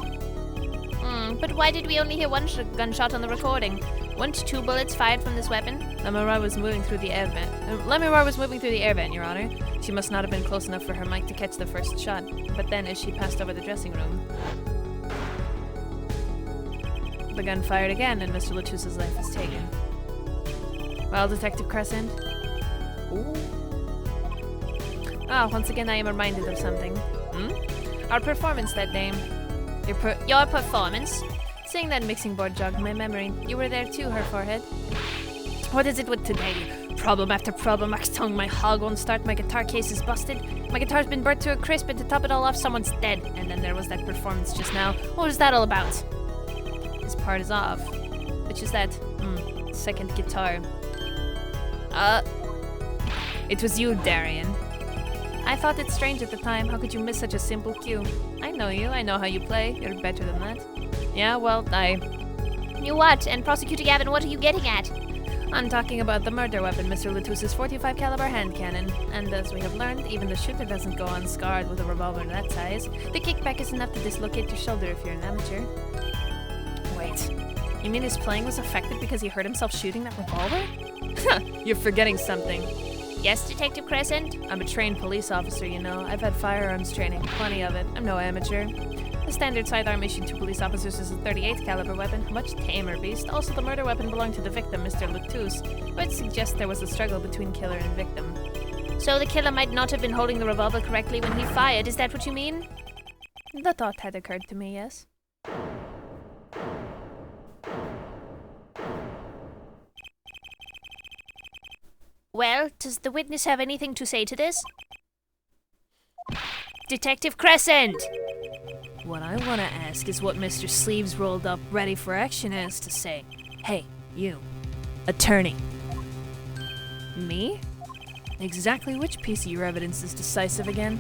But why did we only hear one gunshot on the recording? 1 to 2 bullets fired from this weapon? Lemuroy was moving through the air vent, Your Honor. She must not have been close enough for her mic to catch the first shot. But then, as she passed over the dressing room, the gun fired again, and Mr. Latouse's life was taken. Well, Detective Crescent. Ooh. Ah, once again I am reminded of something. Our performance that day. Your performance? Seeing that mixing board jogged my memory. You were there too, her forehead. What is it with today? Problem after problem, max tongue, my hog won't start, my guitar case is busted. My guitar's been burnt to a crisp, and to top it all off, someone's dead. And then there was that performance just now. What was that all about? This part is off. Which is that? Second guitar. It was you, Daryan. I thought it strange at the time. How could you miss such a simple cue? I know you. I know how you play. You're better than that. Yeah, well, You what? And Prosecutor Gavin, what are you getting at? I'm talking about the murder weapon, Mr. Latouse's .45 caliber hand cannon. And as we have learned, even the shooter doesn't go unscarred with a revolver that size. The kickback is enough to dislocate your shoulder if you're an amateur. Wait, you mean his playing was affected because he hurt himself shooting that revolver? You're forgetting something. Yes, Detective Crescent? I'm a trained police officer, you know. I've had firearms training, plenty of it. I'm no amateur. The standard sidearm issued to police officers is a .38 caliber weapon, a much tamer beast. Also, the murder weapon belonged to the victim, Mr. Latouse, which suggests there was a struggle between killer and victim. So the killer might not have been holding the revolver correctly when he fired, is that what you mean? The thought had occurred to me, yes. Well, does the witness have anything to say to this? Detective Crescent! What I want to ask is what Mr. Sleeves rolled up ready for action has to say. Hey, you. Attorney. Me? Exactly which piece of your evidence is decisive again?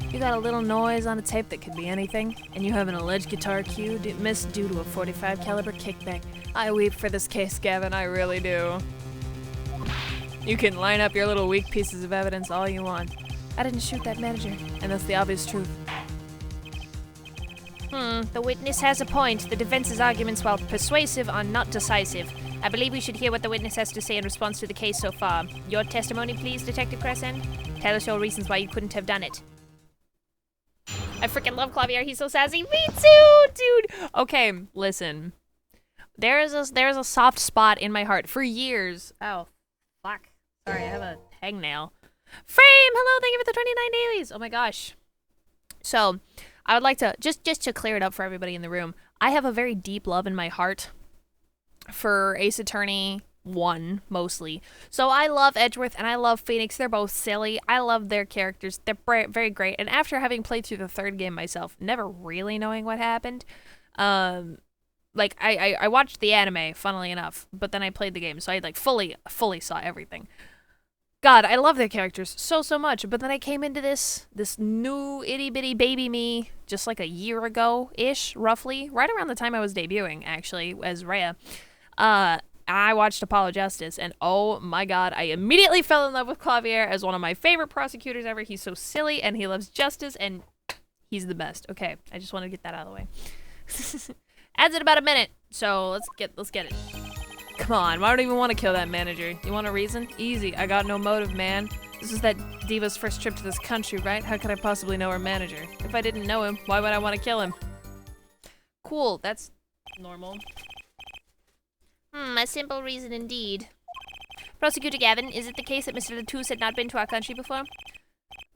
You got a little noise on a tape that could be anything, and you have an alleged guitar cue missed due to a .45 caliber kickback. I weep for this case, Gavin, I really do. You can line up your little weak pieces of evidence all you want. I didn't shoot that manager, and that's the obvious truth. The witness has a point. The defense's arguments, while persuasive, are not decisive. I believe we should hear what the witness has to say in response to the case so far. Your testimony, please, Detective Crescent. Tell us your reasons why you couldn't have done it. I freaking love 𝗂𝗄𝑣r. He's so sassy. Me too, dude. Okay, listen. There's a soft spot in my heart for years. Oh, fuck. Sorry, I have a hangnail. Frame, hello, thank you for the 29 dailies. Oh my gosh. So, I would like to, just to clear it up for everybody in the room, I have a very deep love in my heart for Ace Attorney 1, mostly. So I love Edgeworth and I love Phoenix. They're both silly. I love their characters. They're very great. And after having played through the third game myself, never really knowing what happened, like, I watched the anime, funnily enough, but then I played the game, so I, like, fully saw everything. God, I love their characters so much, but then I came into this new itty-bitty baby me just like a year ago-ish, roughly, right around the time I was debuting, actually, as Rhea. I watched Apollo Justice, and oh my god, I immediately fell in love with 𝗂𝗑𝑣r as one of my favorite prosecutors ever. He's so silly, and he loves justice, and he's the best. Okay, I just want to get that out of the way. Adds in about a minute, so let's get it. Come on, I don't even want to kill that manager. You want a reason? Easy, I got no motive, man. This is that diva's first trip to this country, right? How could I possibly know her manager? If I didn't know him, why would I want to kill him? Cool, that's normal. A simple reason indeed. Prosecutor Gavin, is it the case that Mr. Latouse had not been to our country before?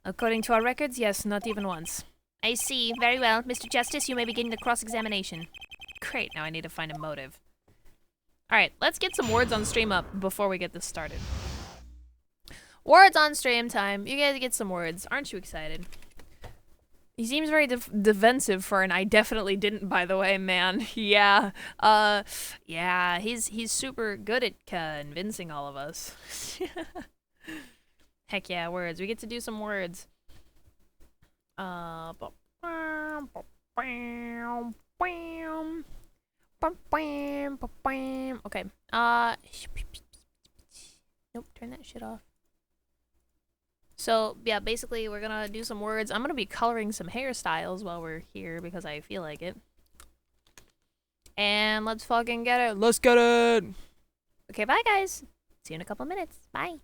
According to our records, yes, not even once. I see. Very well. Mr. Justice, you may begin the cross-examination. Great, now I need to find a motive. Alright, let's get some words on stream up before we get this started. Words on stream time. You guys get some words. Aren't you excited? He seems very defensive for an I definitely didn't, by the way, man. Yeah. Yeah, he's super good at convincing all of us. Heck yeah, words. We get to do some words. Okay. Nope, turn that shit off. So, yeah, basically we're gonna do some words. I'm gonna be coloring some hairstyles while we're here because I feel like it. And let's fucking get it. Let's get it. Okay, bye guys. See you in a couple minutes. Bye.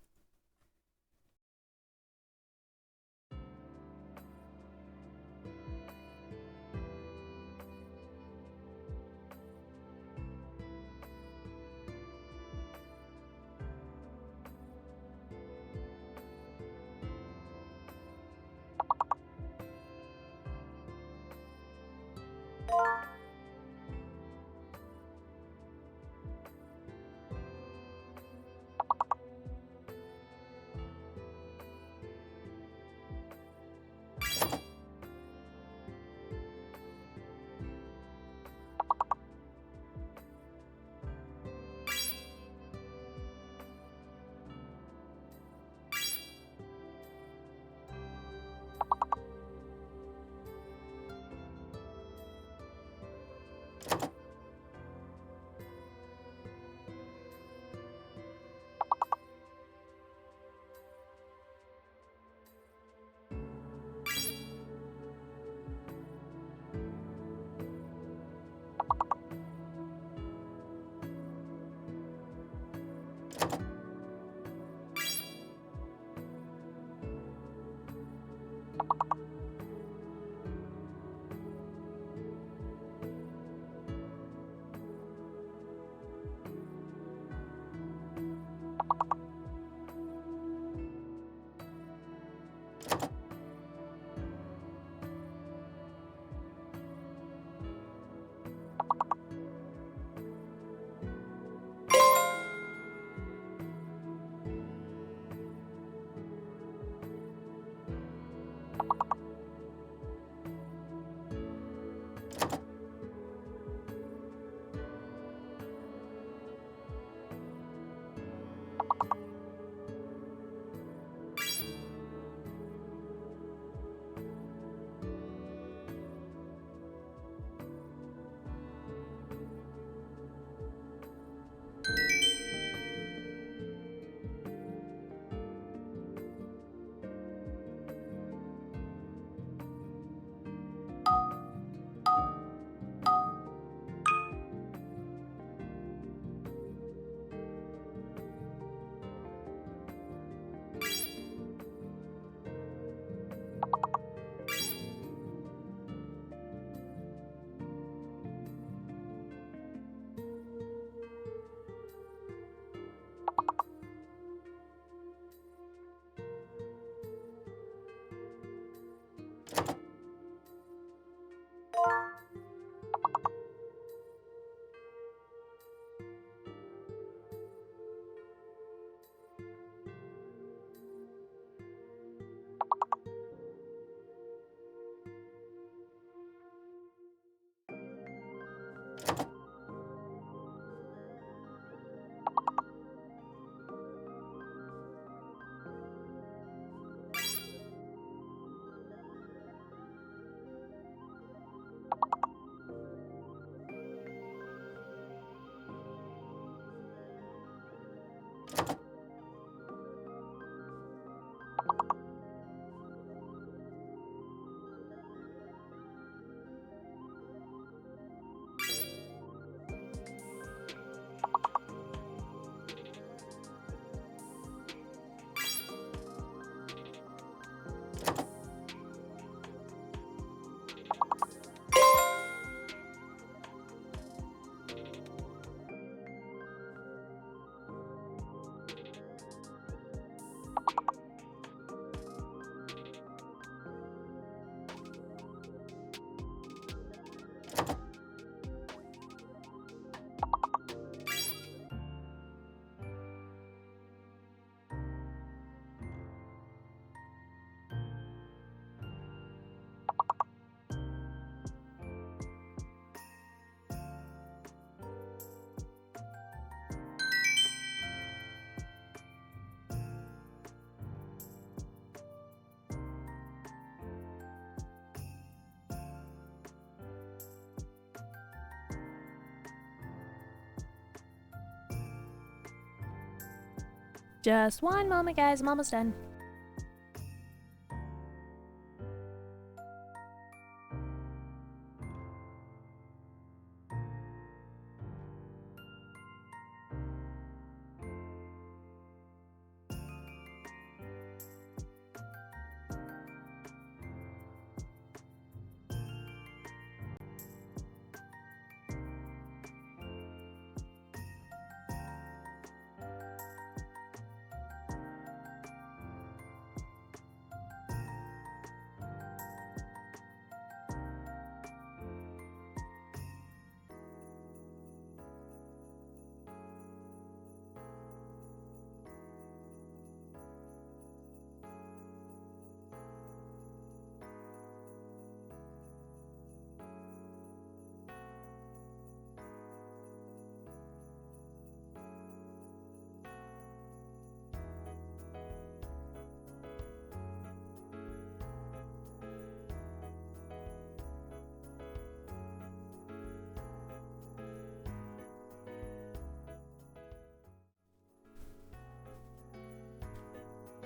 Just one moment, guys. I'm almost done.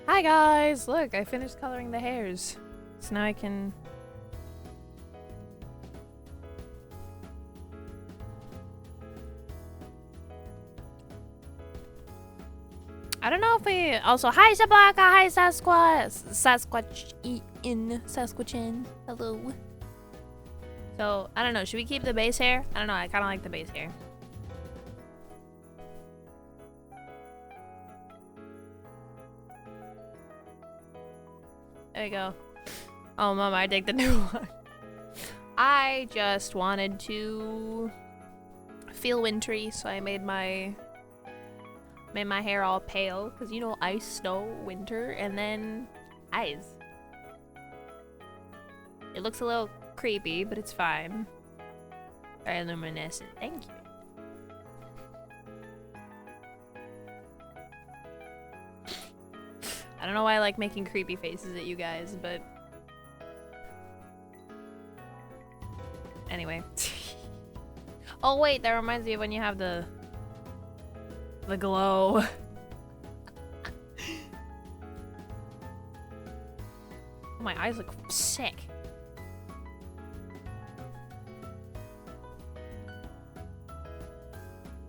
Hi guys! Look, I finished coloring the hairs. So now I can... I don't know if we... Also, hi Sablaka! Hi Sasquatchin. Hello. So, I don't know. Should we keep the base hair? I don't know. I kind of like the base hair. There you go. Oh, Mama, I take the new one. I just wanted to feel wintry, so I made my hair all pale, because you know, ice, snow, winter, and then eyes. It looks a little creepy, but it's fine. Very luminescent. Thank you. I don't know why I like making creepy faces at you guys, but anyway. Oh wait, that reminds me of when you have the glow. My eyes look sick.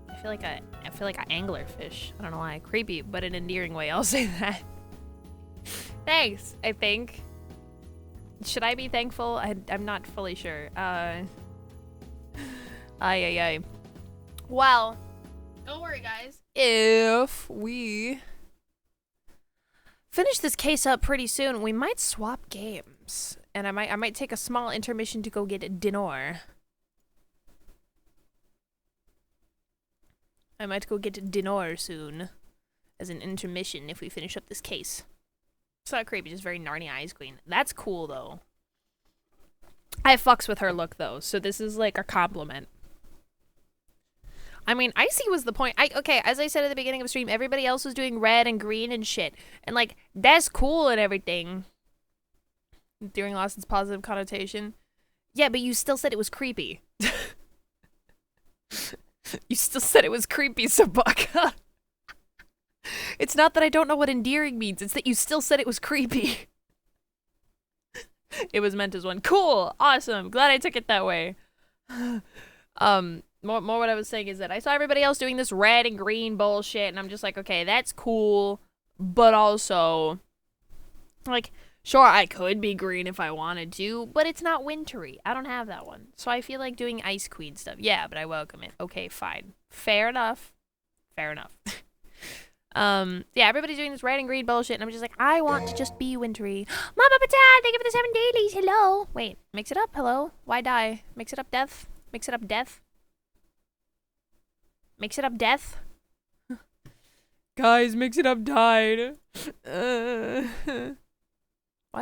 I feel like an anglerfish. I don't know why. Creepy, but in an endearing way. I'll say that. Thanks, I think. Should I be thankful? I'm not fully sure. Ay. Well, don't worry, guys. If we finish this case up pretty soon, we might swap games. And I might take a small intermission to go get dinner. I might go get dinner soon. As an intermission if we finish up this case. It's not creepy, just very Narnia Ice Queen. That's cool, though. I fucks with her look, though, so this is, like, a compliment. I mean, Icy was the point. Okay, as I said at the beginning of the stream, everybody else was doing red and green and shit. And, like, that's cool and everything. During Lawson's positive connotation. Yeah, but you still said it was creepy. You still said it was creepy, Sabaka. It's not that I don't know what endearing means, it's that you still said it was creepy. It was meant as one. Cool! Awesome! Glad I took it that way. More what I was saying is that I saw everybody else doing this red and green bullshit, and I'm just like, okay, that's cool, but also, like, sure, I could be green if I wanted to, but it's not wintry. I don't have that one. So I feel like doing Ice Queen stuff. Yeah, but I welcome it. Okay, fine. Fair enough. Fair enough. Yeah, everybody's doing this red and green bullshit, and I'm just like, I want to just be wintry. Mama Patan, thank you for the 7 dailies. Hello. Wait, mix it up. Hello. Why die? Mix it up, death. Mix it up, death. Mix it up, death. Guys, mix it up, died. Why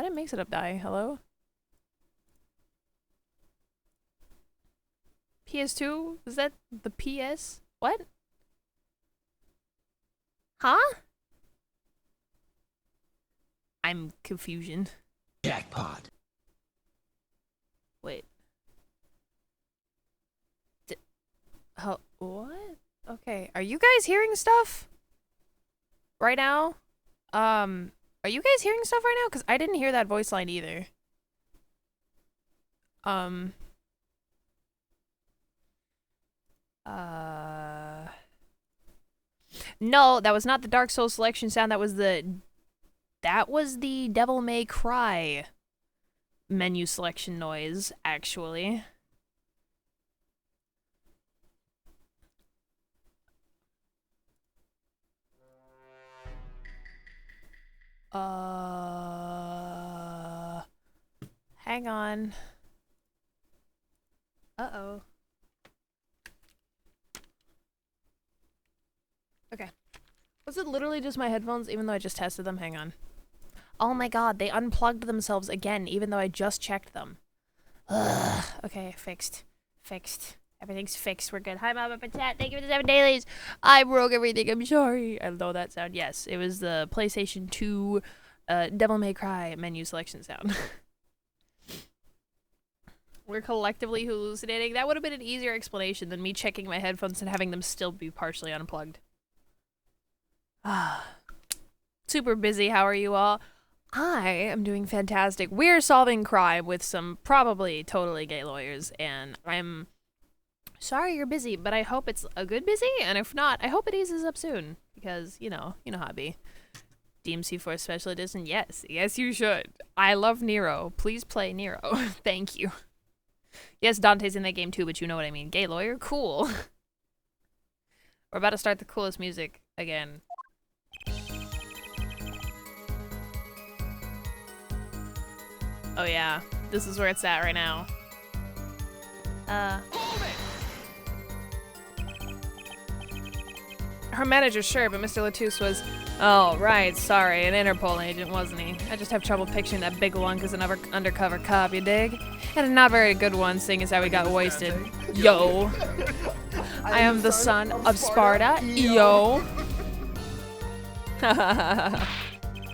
did Mix It Up die? Hello? PS2? Is that the PS? What? Huh? I'm confusion. Jackpot. Wait. What? Okay, are you guys hearing stuff? Right now? Are you guys hearing stuff right now? Because I didn't hear that voice line either. No, that was not the Dark Souls selection sound. That was the Devil May Cry menu selection noise, actually. Hang on. Uh-oh. Okay. Was it literally just my headphones, even though I just tested them? Hang on. Oh my god, they unplugged themselves again, even though I just checked them. Ugh. Okay, fixed. Fixed. Everything's fixed. We're good. Hi, Mama Patat. Thank you for the 7 dailies. I broke everything. I'm sorry. I know that sound. Yes, it was the PlayStation 2 Devil May Cry menu selection sound. We're collectively hallucinating. That would have been an easier explanation than me checking my headphones and having them still be partially unplugged. So super busy. How are you all? I am doing fantastic. We're solving crime with some probably totally gay lawyers, and I'm sorry you're busy, but I hope it's a good busy, and if not, I hope it eases up soon, because, you know how it be. DMC for Special Edition? Yes, you should. I love Nero. Please play Nero. Thank you. Yes, Dante's in that game too, but you know what I mean. Gay lawyer? Cool. We're about to start the coolest music again. Oh yeah, this is where it's at right now. Her manager, sure, but Mr. Latouche was... Oh, right, sorry, an Interpol agent, wasn't he? I just have trouble picturing that big lunk as an undercover cop, you dig? And a not very good one, seeing as how he got wasted. Yo. I am the son of Sparta. Yo.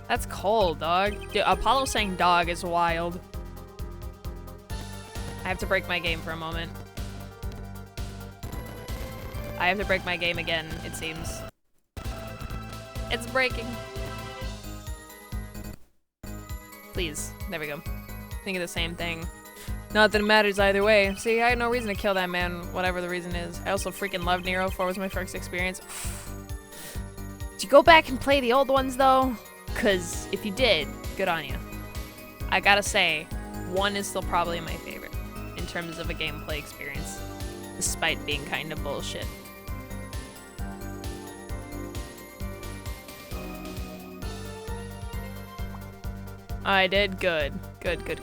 That's cold, dog. Dude, Apollo saying dog is wild. I have to break my game for a moment. I have to break my game again, it seems. It's breaking. Please. There we go. Think of the same thing. Not that it matters either way. See, I had no reason to kill that man, whatever the reason is. I also freaking love Nero 4 was my first experience. Did you go back and play the old ones, though? Because if you did, good on you. I gotta say, 1 is still probably my favorite in terms of a gameplay experience, despite being kind of bullshit. I did good. Good. Good.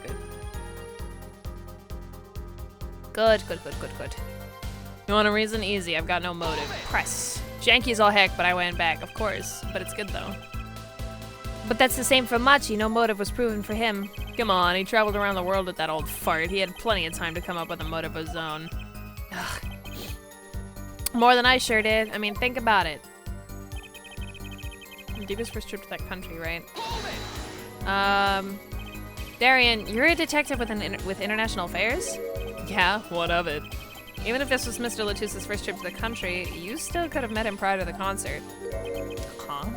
You want a reason? Easy. I've got no motive. Press. Janky's all heck, but I went back, of course. But it's good, though. But that's the same for Machi. No motive was proven for him. Come on, he traveled around the world with that old fart. He had plenty of time to come up with a motive of his own. Ugh. More than I sure did. I mean, think about it. Deepest first trip to that country, right? Daryan, you're a detective with international affairs? Yeah, what of it? Even if this was Mr. Latouche's first trip to the country, you still could have met him prior to the concert. Huh?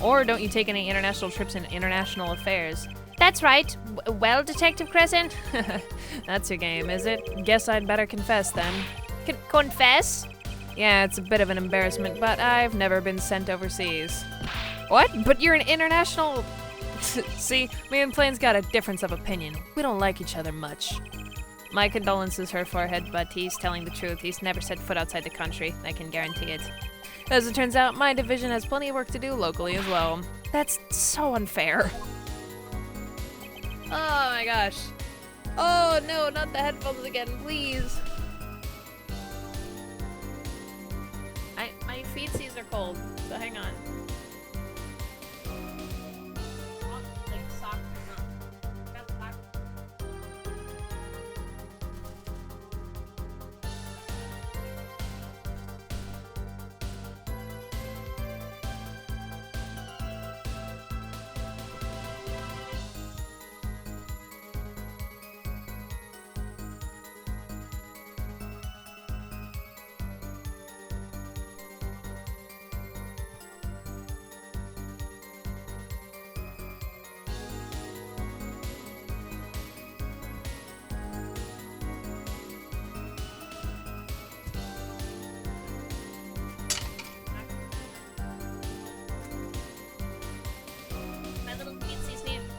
Or don't you take any international trips in international affairs? That's right. Well, Detective Crescent? That's your game, is it? Guess I'd better confess then. Confess? Yeah, it's a bit of an embarrassment, but I've never been sent overseas. What? But you're an international... See, me and Plain's got a difference of opinion. We don't like each other much. My condolences, her forehead, but he's telling the truth. He's never set foot outside the country, I can guarantee it. As it turns out, my division has plenty of work to do locally as well. That's so unfair. Oh my gosh. Oh no, not the headphones again, please. My feetsies are cold, so hang on.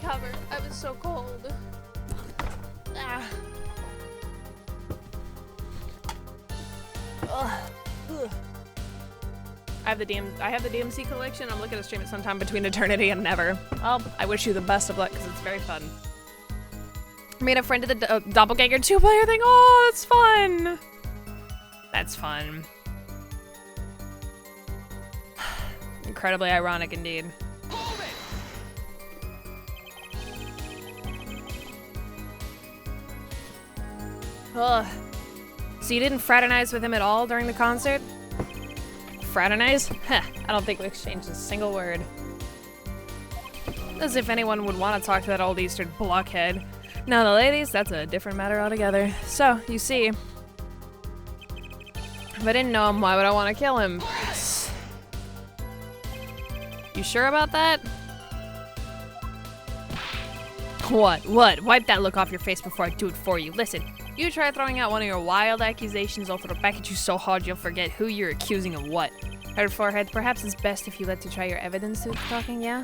Cover. I was so cold. Ah. Ugh. Ugh. I have the DMC collection. I'm looking to stream it sometime between eternity and never. Well, I wish you the best of luck because it's very fun. Made a friend of the Doppelganger 2-player thing. Oh, that's fun. That's fun. Incredibly ironic indeed. Ugh. So you didn't fraternize with him at all during the concert? Fraternize? Heh, I don't think we exchanged a single word. As if anyone would want to talk to that old Eastern blockhead. Now the ladies, that's a different matter altogether. So, you see. If I didn't know him, why would I want to kill him? You sure about that? What? Wipe that look off your face before I do it for you. Listen, you try throwing out one of your wild accusations, I'll throw it back at you so hard you'll forget who you're accusing of what. Her forehead, perhaps it's best if you let to try your evidence to talking, yeah?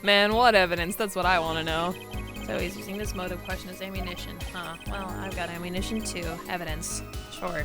Man, what evidence? That's what I want to know. So he's using this mode of question as ammunition. Huh, well, I've got ammunition too. Evidence. Sure.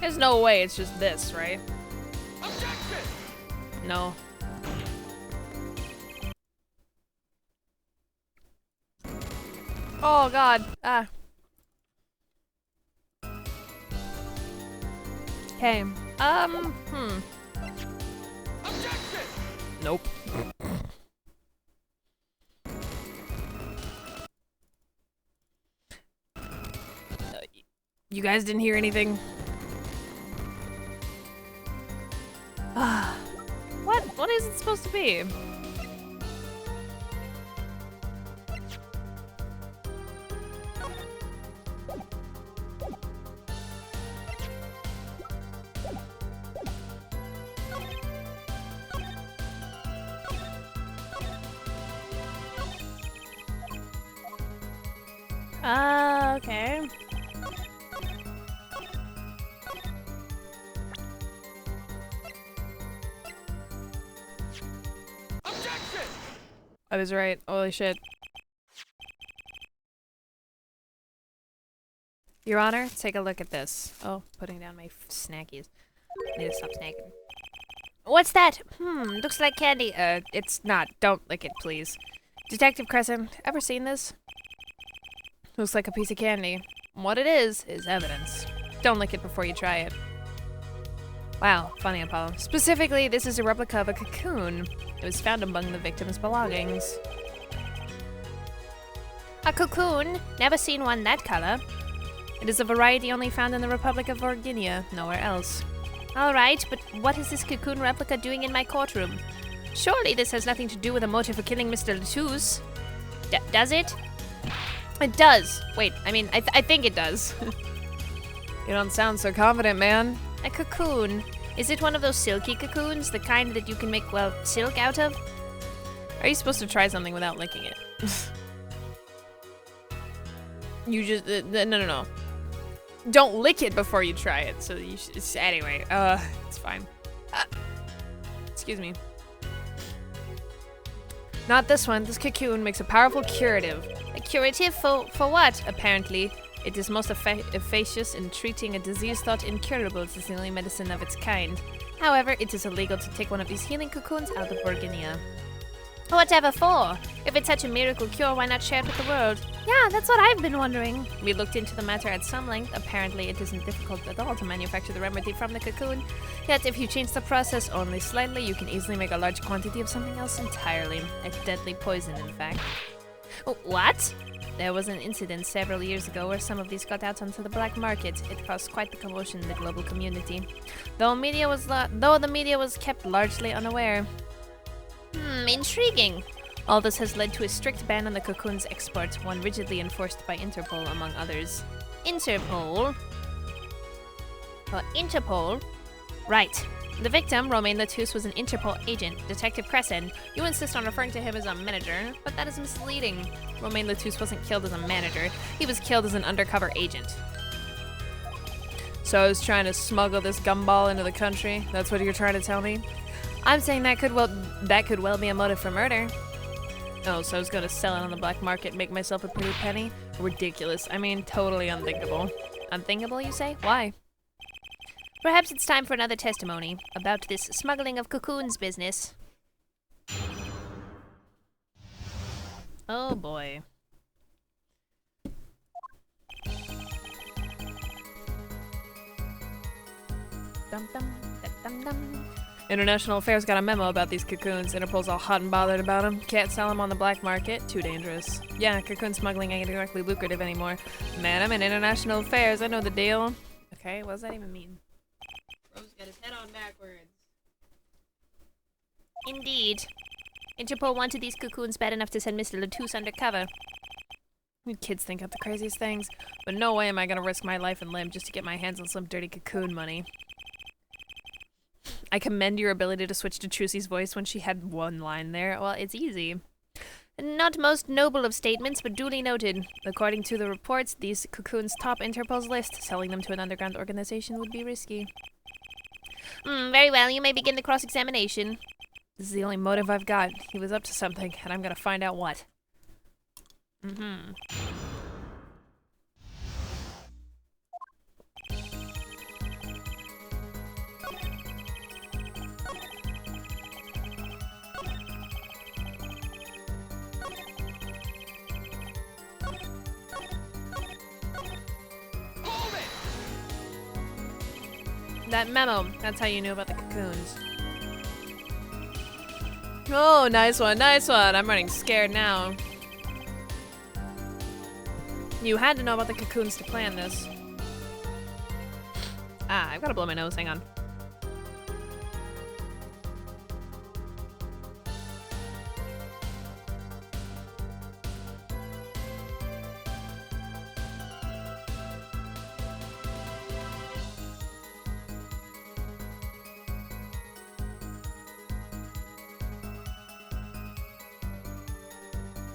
There's no way it's just this, right? Objection! No. Oh god. Ah. Okay. Objection! Nope. You guys didn't hear anything? What is it supposed to be? Okay. I was right. Holy shit. Your Honor, take a look at this. Oh, putting down my snackies. Need to stop snacking. What's that? Looks like candy. It's not. Don't lick it, please. Detective Crescent, ever seen this? Looks like a piece of candy. What it is evidence. Don't lick it before you try it. Wow, funny, Apollo. Specifically, this is a replica of a cocoon. It was found among the victim's belongings. A cocoon? Never seen one that color. It is a variety only found in the Republic of Virginia, nowhere else. Alright, but what is this cocoon replica doing in my courtroom? Surely this has nothing to do with a motive for killing Mr. 𝙬𝙧. Does it? It does. Wait, I mean, I think it does. You don't sound so confident, man. A cocoon. Is it one of those silky cocoons? The kind that you can make, well, silk out of? Are you supposed to try something without licking it? You just... no. Don't lick it before you try it, so you should... Anyway, it's fine. Excuse me. Not this one. This cocoon makes a powerful curative. A curative for what, apparently? It is most efficacious in treating a disease thought incurable. It is the only medicine of its kind. However, it is illegal to take one of these healing cocoons out of Virginia. Whatever for? If it's such a miracle cure, why not share it with the world? Yeah, that's what I've been wondering. We looked into the matter at some length. Apparently, it isn't difficult at all to manufacture the remedy from the cocoon. Yet, if you change the process only slightly, you can easily make a large quantity of something else entirely. A deadly poison, in fact. What? There was an incident several years ago where some of these got out onto the black market. It caused quite the commotion in the global community, though the media was kept largely unaware. Intriguing. All this has led to a strict ban on the cocoon's export, one rigidly enforced by Interpol, among others. Interpol? Interpol? Right. The victim, Romain 𝙬𝙧, was an Interpol agent, Detective Crescent. You insist on referring to him as a manager, but that is misleading. Romain 𝙬𝙧 wasn't killed as a manager. He was killed as an undercover agent. So I was trying to smuggle this gumball into the country? That's what you're trying to tell me? I'm saying that could well be a motive for murder. Oh, so I was gonna sell it on the black market, make myself a pretty penny? Ridiculous. I mean, totally unthinkable. Unthinkable, you say? Why? Perhaps it's time for another testimony about this smuggling of cocoons business. Oh boy. Dum dum dum dum. International Affairs got a memo about these cocoons. Interpol's all hot and bothered about them. Can't sell them on the black market. Too dangerous. Yeah, cocoon smuggling ain't exactly lucrative anymore. Man, I'm in International Affairs. I know the deal. Okay, what does that even mean? Rose got his head on backwards. Indeed. Interpol wanted these cocoons bad enough to send Mr. 𝙤𝙧𝙘𝙧𝙘𝙀 undercover. You kids think up the craziest things, but no way am I gonna risk my life and limb just to get my hands on some dirty cocoon money. I commend your ability to switch to Trucy's voice when she had one line there. Well, it's easy. Not most noble of statements, but duly noted. According to the reports, these cocoons top Interpol's list. Selling them to an underground organization would be risky. Very well, you may begin the cross-examination. This is the only motive I've got. He was up to something, and I'm gonna find out what. That memo, that's how you knew about the cocoons. Oh, nice one, nice one. I'm running scared now. You had to know about the cocoons to plan this. Ah, I've gotta blow my nose, hang on.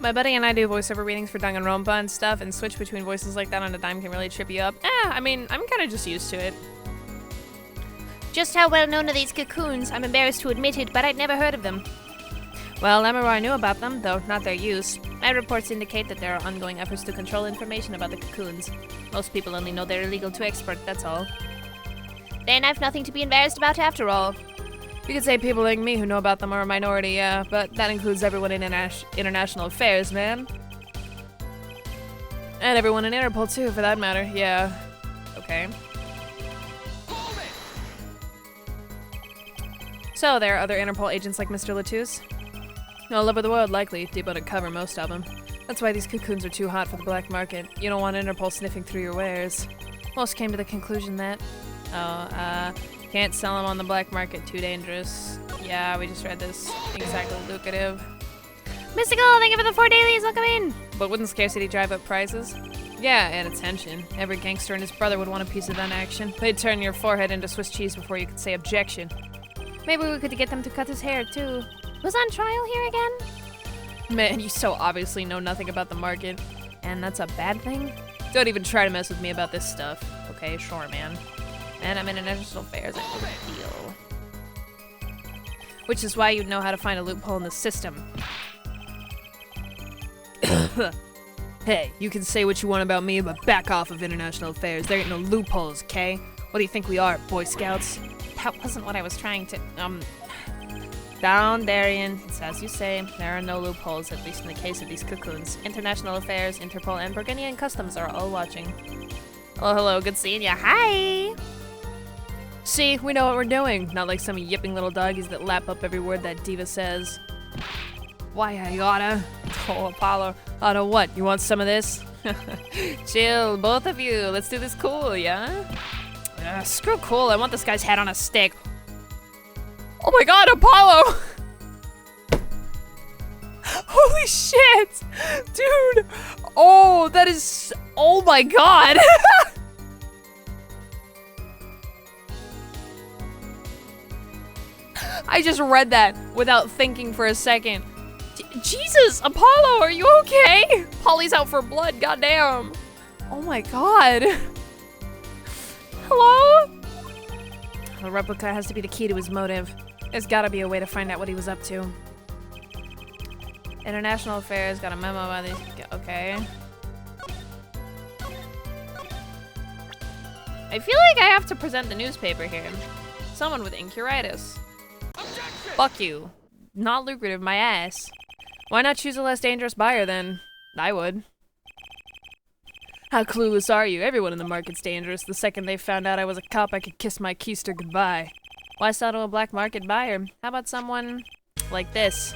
My buddy and I do voiceover readings for Danganronpa and stuff, and switch between voices like that on a dime can really trip you up. I mean, I'm kind of just used to it. Just how well known are these cocoons? I'm embarrassed to admit it, but I'd never heard of them. Well, Emerald knew about them, though not their use. My reports indicate that there are ongoing efforts to control information about the cocoons. Most people only know they're illegal to export, that's all. Then I've nothing to be embarrassed about after all. You could say people like me who know about them are a minority, yeah, but that includes everyone in international affairs, man. And everyone in Interpol, too, for that matter, yeah. Okay. So, there are other Interpol agents like Mr. 𝙤𝙧𝙘? All over the world, likely. Deep undercover, most of them. That's why these cocoons are too hot for the black market. You don't want Interpol sniffing through your wares. Most came to the conclusion that... can't sell them on the black market, too dangerous. Yeah, we just read this. Exactly lucrative. Mystical, thank you for the 4 dailies, welcome in! But wouldn't scarcity drive up prices? Yeah, and attention. Every gangster and his brother would want a piece of that action. They'd turn your forehead into Swiss cheese before you could say objection. Maybe we could get them to cut his hair, too. Was on trial here again? Man, you so obviously know nothing about the market. And that's a bad thing? Don't even try to mess with me about this stuff. Okay, sure, man. And I'm in international affairs, I know the deal. Which is why you'd know how to find a loophole in the system. Hey, you can say what you want about me, but back off of international affairs. There ain't no loopholes, okay? What do you think we are, Boy Scouts? That wasn't what I was trying to... Down, Daryan. It's as you say, there are no loopholes, at least in the case of these cocoons. International affairs, Interpol, and Burgundian Customs are all watching. Oh, hello, good seeing ya. Hi! See, we know what we're doing. Not like some yipping little doggies that lap up every word that diva says. Why, I oughta. Oh, Apollo. Oughta what? You want some of this? Chill, both of you. Let's do this cool, yeah? Screw cool. I want this guy's head on a stick. Oh my god, Apollo! Holy shit! Dude! Oh, that is... Oh my god! I just read that without thinking for a second. Jesus, Apollo, are you okay? Polly's out for blood, goddamn. Oh my god. Hello? The replica has to be the key to his motive. There's gotta be a way to find out what he was up to. International Affairs got a memo about these. Okay. I feel like I have to present the newspaper here. Someone with 𝙬𝙬𝙧𝙘. Fuck you. Not lucrative, my ass. Why not choose a less dangerous buyer then? I would. How clueless are you? Everyone in the market's dangerous. The second they found out I was a cop, I could kiss my keister goodbye. Why sell to a black market buyer? How about someone like this?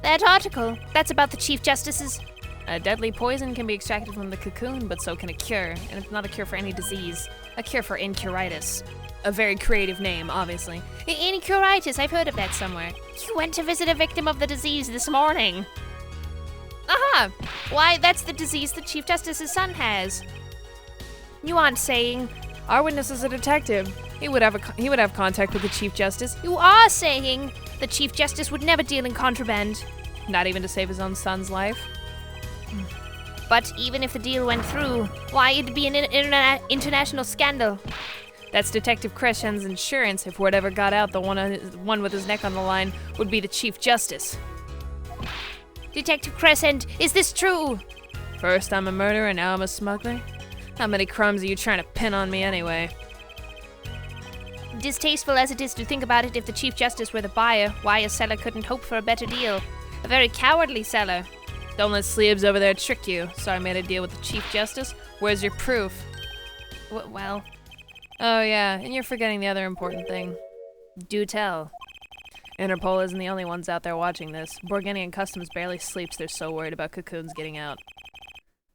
That article, that's about the Chief Justice's. A deadly poison can be extracted from the cocoon, but so can a cure. And it's not a cure for any disease. A cure for 𝙤𝙪𝙧𝙘𝙚. A very creative name, obviously. 𝙤𝙪𝙧𝙘𝙚, I've heard of that somewhere. You went to visit a victim of the disease this morning. Aha! Why, that's the disease the Chief Justice's son has. You aren't saying... Our witness is a detective. He would have contact with the Chief Justice. You are saying the Chief Justice would never deal in contraband. Not even to save his own son's life. But even if the deal went through, why, it'd be an international scandal. That's Detective Crescent's insurance. If word ever got out, the one with his neck on the line would be the Chief Justice. Detective Crescent, is this true? First I'm a murderer, now I'm a smuggler? How many crumbs are you trying to pin on me anyway? Distasteful as it is to think about it, if the Chief Justice were the buyer, why a seller couldn't hope for a better deal. A very cowardly seller. Don't let Sleebs over there trick you. So I made a deal with the Chief Justice? Where's your proof? Well... Oh yeah, and you're forgetting the other important thing. Do tell. Interpol isn't the only ones out there watching this. 𝙤𝙤𝙧𝙘𝙀 Customs barely sleeps, they're so worried about cocoons getting out.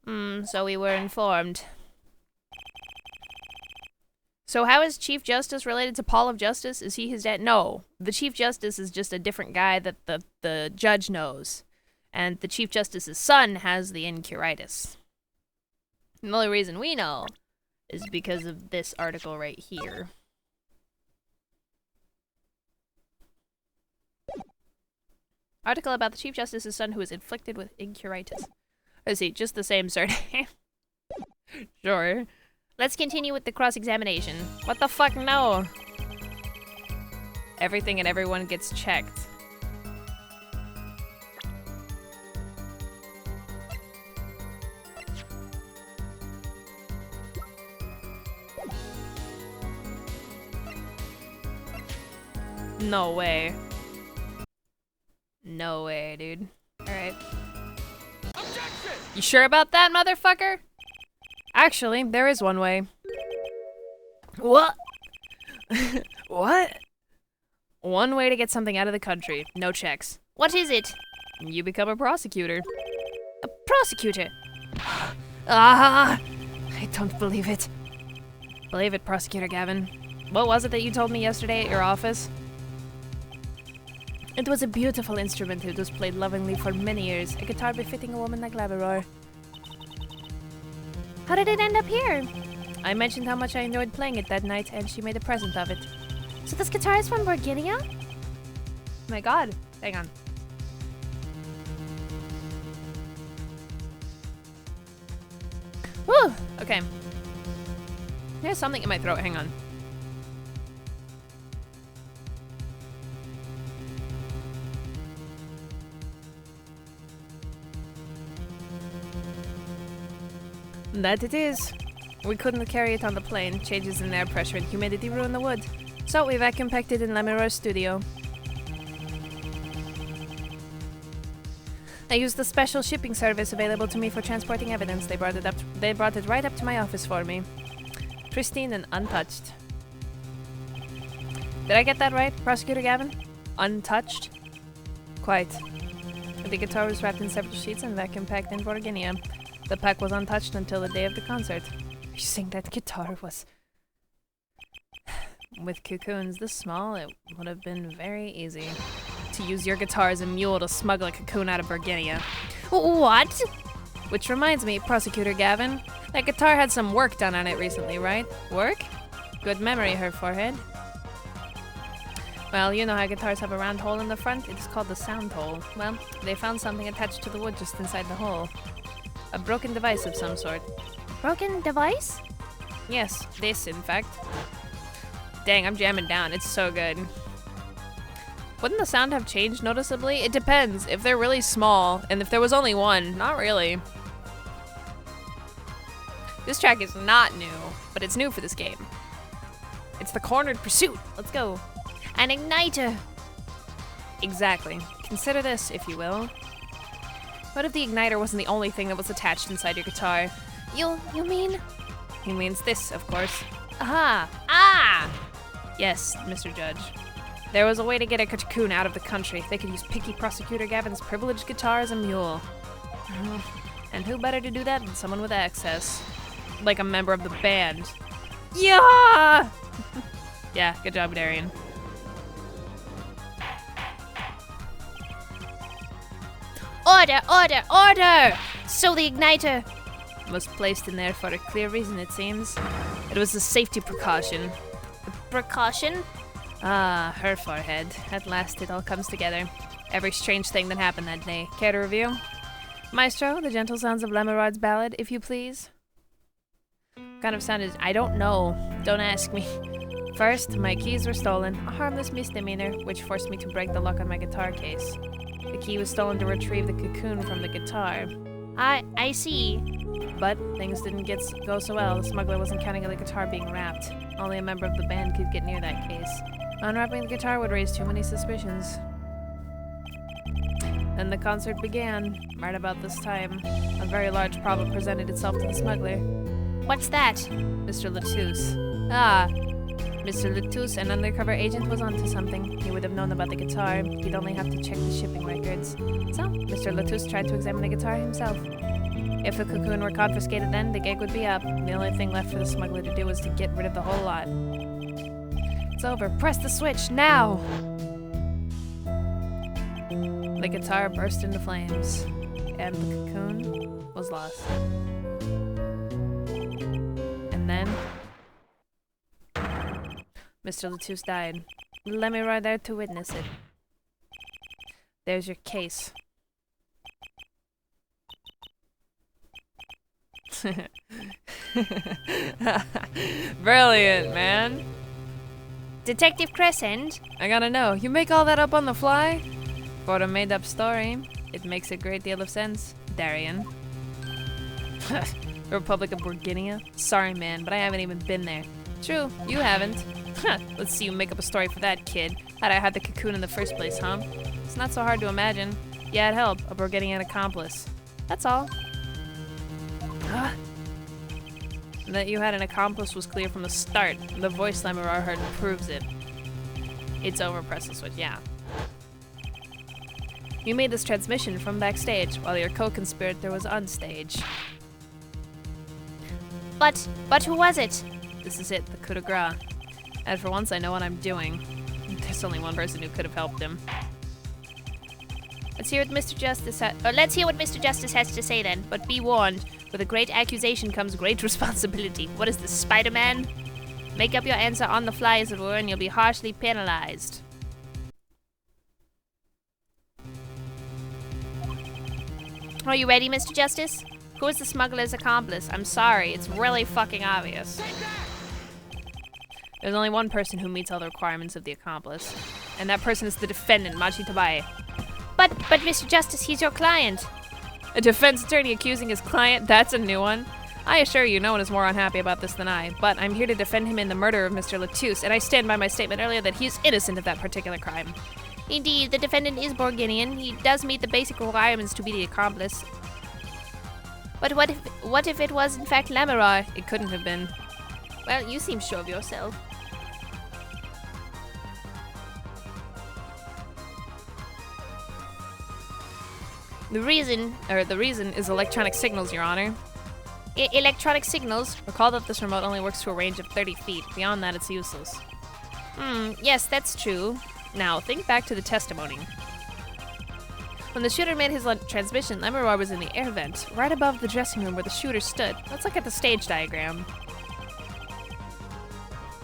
So we were informed. So how is Chief Justice related to Paul of Justice? Is he his dad? No. The Chief Justice is just a different guy that the judge knows. And the Chief Justice's son has the 𝙤𝙪𝙧𝙘𝙀. And the only reason we know is because of this article right here. Article about the Chief Justice's son who is inflicted with 𝙤𝙪𝙧𝙘. I see, just the same surname. Sure. Let's continue with the cross-examination. What the fuck, no? Everything and everyone gets checked. No way. No way, dude. Alright. You sure about that, motherfucker? Actually, there is one way. What? What? One way to get something out of the country. No checks. What is it? You become a prosecutor. A prosecutor? Ah! I don't believe it. Believe it, Prosecutor Gavin. What was it that you told me yesterday at your office? It was a beautiful instrument. It was played lovingly for many years. A guitar befitting a woman like Labrador. How did it end up here? I mentioned how much I enjoyed playing it that night, and she made a present of it. So this guitar is from 𝙤𝙤𝙧𝙘𝙀? My god. Hang on. Woo! Okay. There's something in my throat. Hang on. That it is. We couldn't carry it on the plane. Changes in air pressure and humidity ruined the wood. So we vacuum packed it in Lamiror's studio. I used the special shipping service available to me for transporting evidence. They brought it right up to my office for me. Pristine and untouched. Did I get that right, Prosecutor Gavin? Untouched? Quite. The guitar was wrapped in several sheets and vacuum packed in 𝙤𝙤𝙧𝙘𝙀. The pack was untouched until the day of the concert. You think that guitar was... With cocoons this small, it would have been very easy to use your guitar as a mule to smuggle a cocoon out of 𝙤𝙤𝙧𝙘𝙀. What? Which reminds me, Prosecutor Gavin, that guitar had some work done on it recently, right? Work? Good memory, her forehead. Well, you know how guitars have a round hole in the front? It is called the sound hole. Well, they found something attached to the wood just inside the hole. A broken device of some sort. Broken device? Yes, this, in fact. Dang, I'm jamming down. It's so good. Wouldn't the sound have changed noticeably? It depends. If they're really small, and if there was only one, not really. This track is not new, but it's new for this game. It's the Cornered Pursuit. Let's go. An igniter. Exactly. Consider this, if you will. What if the igniter wasn't the only thing that was attached inside your guitar? You mean? He means this, of course. Aha! Ah! Yes, Mr. Judge. There was a way to get a cocoon out of the country. They could use picky Prosecutor Gavin's privileged guitar as a mule. And who better to do that than someone with access? Like a member of the band. Yeah! Yeah, good job, Daryan. Order! Order! Order! So the igniter Was placed in there for a clear reason, it seems. It was a safety precaution. precaution? Ah, her forehead. At last it all comes together. Every strange thing that happened that day. Care to review? Maestro, the gentle sounds of 𝙤𝙪𝙧𝙘𝙧 ballad, if you please. Kind of sounded... I don't know. Don't ask me. First, my keys were stolen. A harmless misdemeanor, which forced me to break the lock on my guitar case. The key was stolen to retrieve the cocoon from the guitar. I see. But things didn't go so well. The smuggler wasn't counting on the guitar being wrapped. Only a member of the band could get near that case. Unwrapping the guitar would raise too many suspicions. Then the concert began. Right about this time, a very large problem presented itself to the smuggler. What's that? Mr. 𝙤𝙧𝙘. Ah, Mr. 𝙤𝙧𝙘, an undercover agent, was onto something. He would have known about the guitar. He'd only have to check the shipping records. So, Mr. 𝙤𝙧𝙘 tried to examine the guitar himself. If the cocoon were confiscated then, the gig would be up. The only thing left for the smuggler to do was to get rid of the whole lot. It's over. Press the switch, now! The guitar burst into flames, and the cocoon was lost. And then, Mr. 𝙤𝙧𝙘 died. Let me ride there to witness it. There's your case. Brilliant, man. Detective Crescent? I gotta know, you make all that up on the fly? For a made-up story, it makes a great deal of sense, Daryan. Republic of Bourguignon? Sorry, man, but I haven't even been there. True, you haven't. Let's see you make up a story for that, kid. How'd I have the cocoon in the first place, huh? It's not so hard to imagine. You had help, a Bourguignon accomplice. That's all. That you had an accomplice was clear from the start. The voice 𝙤𝙪𝙧𝙘 heard proves it. It's over, press the switch, yeah. You made this transmission from backstage, while your co-conspirator was on stage. But who was it? This is it, the 𝗂𝗓𝙗. And for once I know what I'm doing. There's only one person who could have helped him. Let's hear what Mr. Justice has to say then, but be warned. With a great accusation comes great responsibility. What is this, Spider-Man? Make up your answer on the fly, as it were, and you'll be harshly penalized. Are you ready, Mr. Justice? Who is the smuggler's accomplice? I'm sorry, it's really fucking obvious. There's only one person who meets all the requirements of the accomplice. And that person is the defendant, 𝙤𝙬𝙧𝙘. But Mr. Justice, he's your client. A defense attorney accusing his client? That's a new one. I assure you, no one is more unhappy about this than I, but I'm here to defend him in the murder of Mr. 𝙤𝙧𝙘, and I stand by my statement earlier that he is innocent of that particular crime. Indeed, the defendant is Bourguignon. He does meet the basic requirements to be the accomplice. But what if it was in fact 𝙤𝙪𝙧𝙘? It couldn't have been. Well, you seem sure of yourself. The reason is electronic signals, Your Honor. Electronic signals? Recall that this remote only works to a range of 30 feet. Beyond that, it's useless. Yes, that's true. Now, think back to the testimony. When the shooter made his transmission, 𝙤𝙪𝙧𝙘 was in the air vent, right above the dressing room where the shooter stood. Let's look at the stage diagram.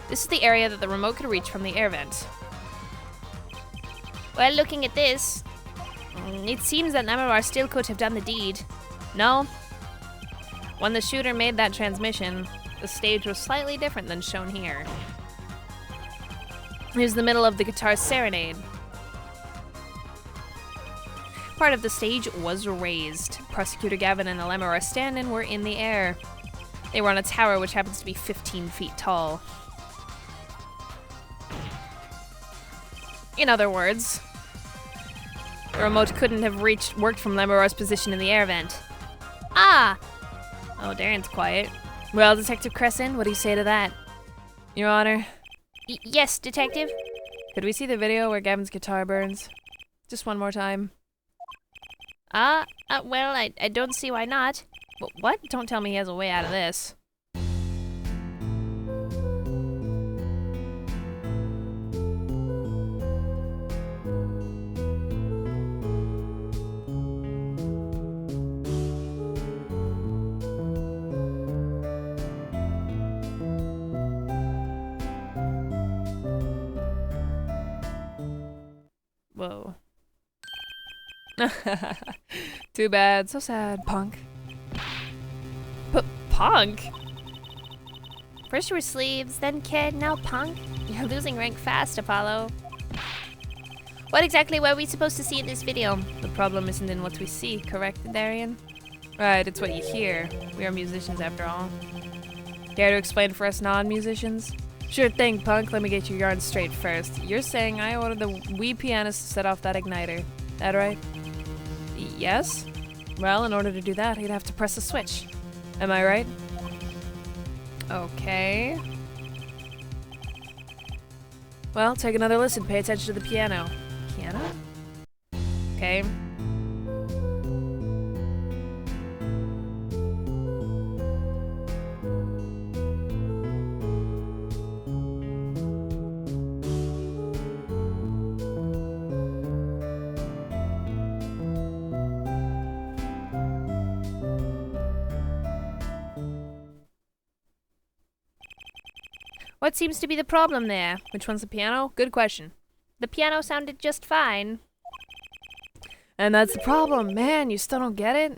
This is the area that the remote could reach from the air vent. Well, looking at this, it seems that 𝙤𝙪𝙧𝙘 still could have done the deed. No. When the shooter made that transmission, the stage was slightly different than shown here. Here's the middle of the guitar's serenade. Part of the stage was raised. Prosecutor Gavin and the 𝙤𝙪𝙧𝙘 stand-in were in the air. They were on a tower which happens to be 15 feet tall. In other words, The remote couldn't have worked from Lemuror's position in the air vent. Ah! Oh, Daryan's quiet. Well, Detective Crescent, what do you say to that? Your Honor? Yes, Detective? Could we see the video where Gavin's guitar burns? Just one more time. Well, I don't see why not. What? Don't tell me he has a way out of this. Whoa. Too bad. So sad, punk. Punk? First you were sleeves, then kid, now punk. You're losing rank fast, Apollo. What exactly were we supposed to see in this video? The problem isn't in what we see, correct, Daryan? Right, it's what you hear. We are musicians after all. Care to explain for us non-musicians? Sure thing, punk. Let me get your yarn straight first. You're saying I ordered the wee pianist to set off that igniter. That right? Yes? Well, in order to do that, he'd have to press a switch. Am I right? Okay. Well, take another listen. Pay attention to the piano. Piano? Okay. What seems to be the problem there? Which one's the piano? Good question. The piano sounded just fine. And that's the problem. Man, you still don't get it?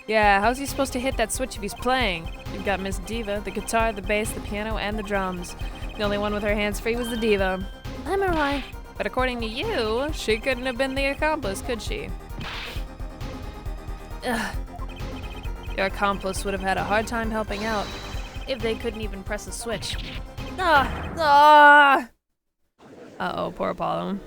Yeah, how's he supposed to hit that switch if he's playing? You've got Miss Diva, the guitar, the bass, the piano, and the drums. The only one with her hands free was the diva. I'm alright. But according to you, she couldn't have been the accomplice, could she? Ugh. Your accomplice would have had a hard time helping out if they couldn't even press a switch. Uh-oh, poor Apollo.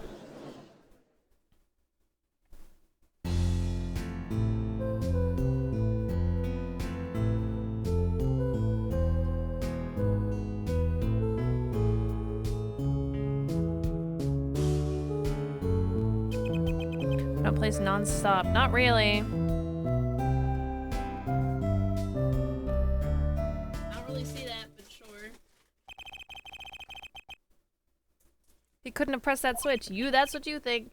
No place non-stop. Not really. He couldn't have pressed that switch. That's what you think.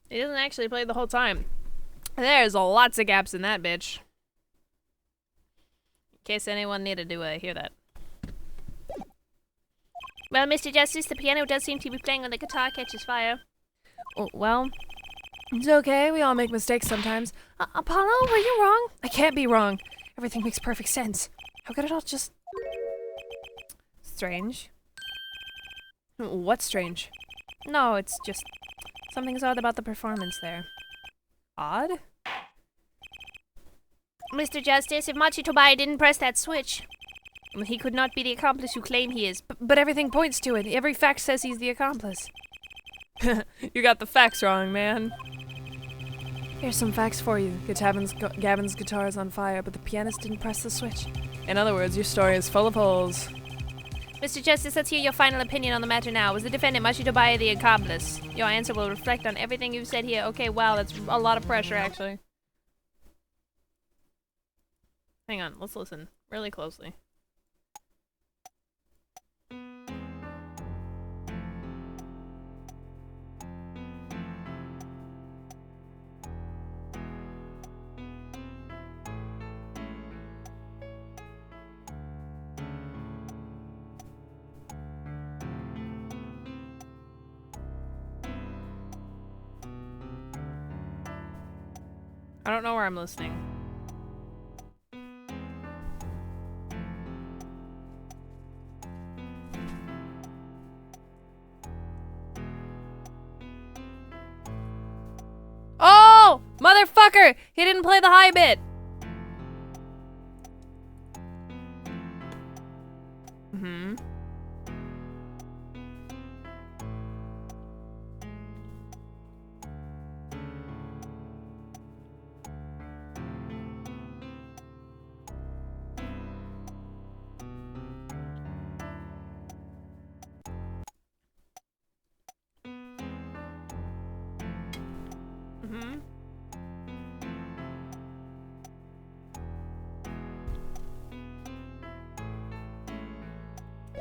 He doesn't actually play the whole time. There's lots of gaps in that bitch. In case anyone needed to hear that. Well, Mr. Justice, the piano does seem to be playing when the guitar catches fire. Oh, well, it's okay. We all make mistakes sometimes. Apollo, were you wrong? I can't be wrong. Everything makes perfect sense. How could it all just... Strange? What's strange? No, it's just... Something's odd about the performance there. Odd? Mr. Justice, if 𝙤𝙬 didn't press that switch, he could not be the accomplice you claim he is. But everything points to it. Every fact says he's the accomplice. You got the facts wrong, man. Here's some facts for you. Gavin's guitar is on fire, but the pianist didn't press the switch. In other words, your story is full of holes. Mr. Justice, let's hear your final opinion on the matter now. Was the defendant 𝙤𝙬 the accomplice? Your answer will reflect on everything you've said here. Okay, wow, that's a lot of pressure, actually. Hang on, let's listen really closely. don't know where I'm listening. Oh! Motherfucker! He didn't play the high bit! Mm-hmm. Mm-hmm.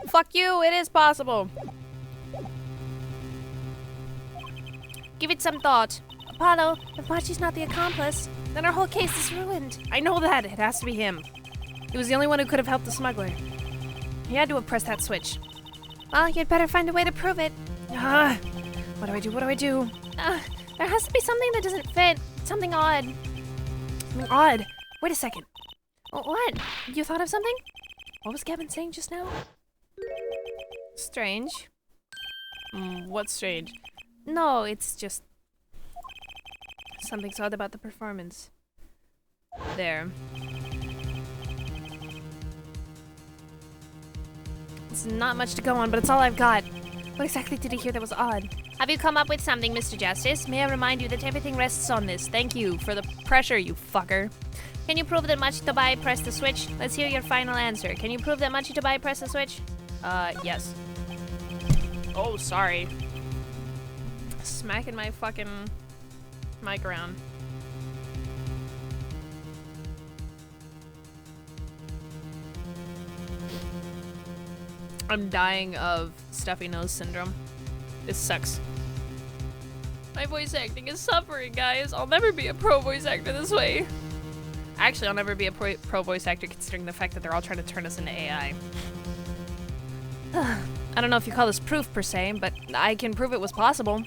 Fuck you, it is possible. Give it some thought. Apollo, if Machi's not the accomplice, then our whole case is ruined. I know that. It has to be him. He was the only one who could have helped the smuggler. He had to have pressed that switch. Well, you'd better find a way to prove it. What do I do? What do I do? There has to be something that doesn't fit. Something odd. Something odd. Wait a second. What? You thought of something? What was Gavin saying just now? Strange. What's strange? No, it's just... something's odd about the performance. There. It's not much to go on, but it's all I've got. What exactly did he hear that was odd? Have you come up with something, Mr. Justice? May I remind you that everything rests on this. Thank you for the pressure, you fucker. Can you prove that Machitobai pressed the switch? Let's hear your final answer. Can you prove that Machitobai pressed the switch? Yes. Oh, sorry. Smacking my fucking mic around. I'm dying of stuffy nose syndrome. This sucks. My voice acting is suffering, guys. I'll never be a pro voice actor this way. Actually, I'll never be a pro voice actor considering the fact that they're all trying to turn us into AI. I don't know if you call this proof per se, but I can prove it was possible.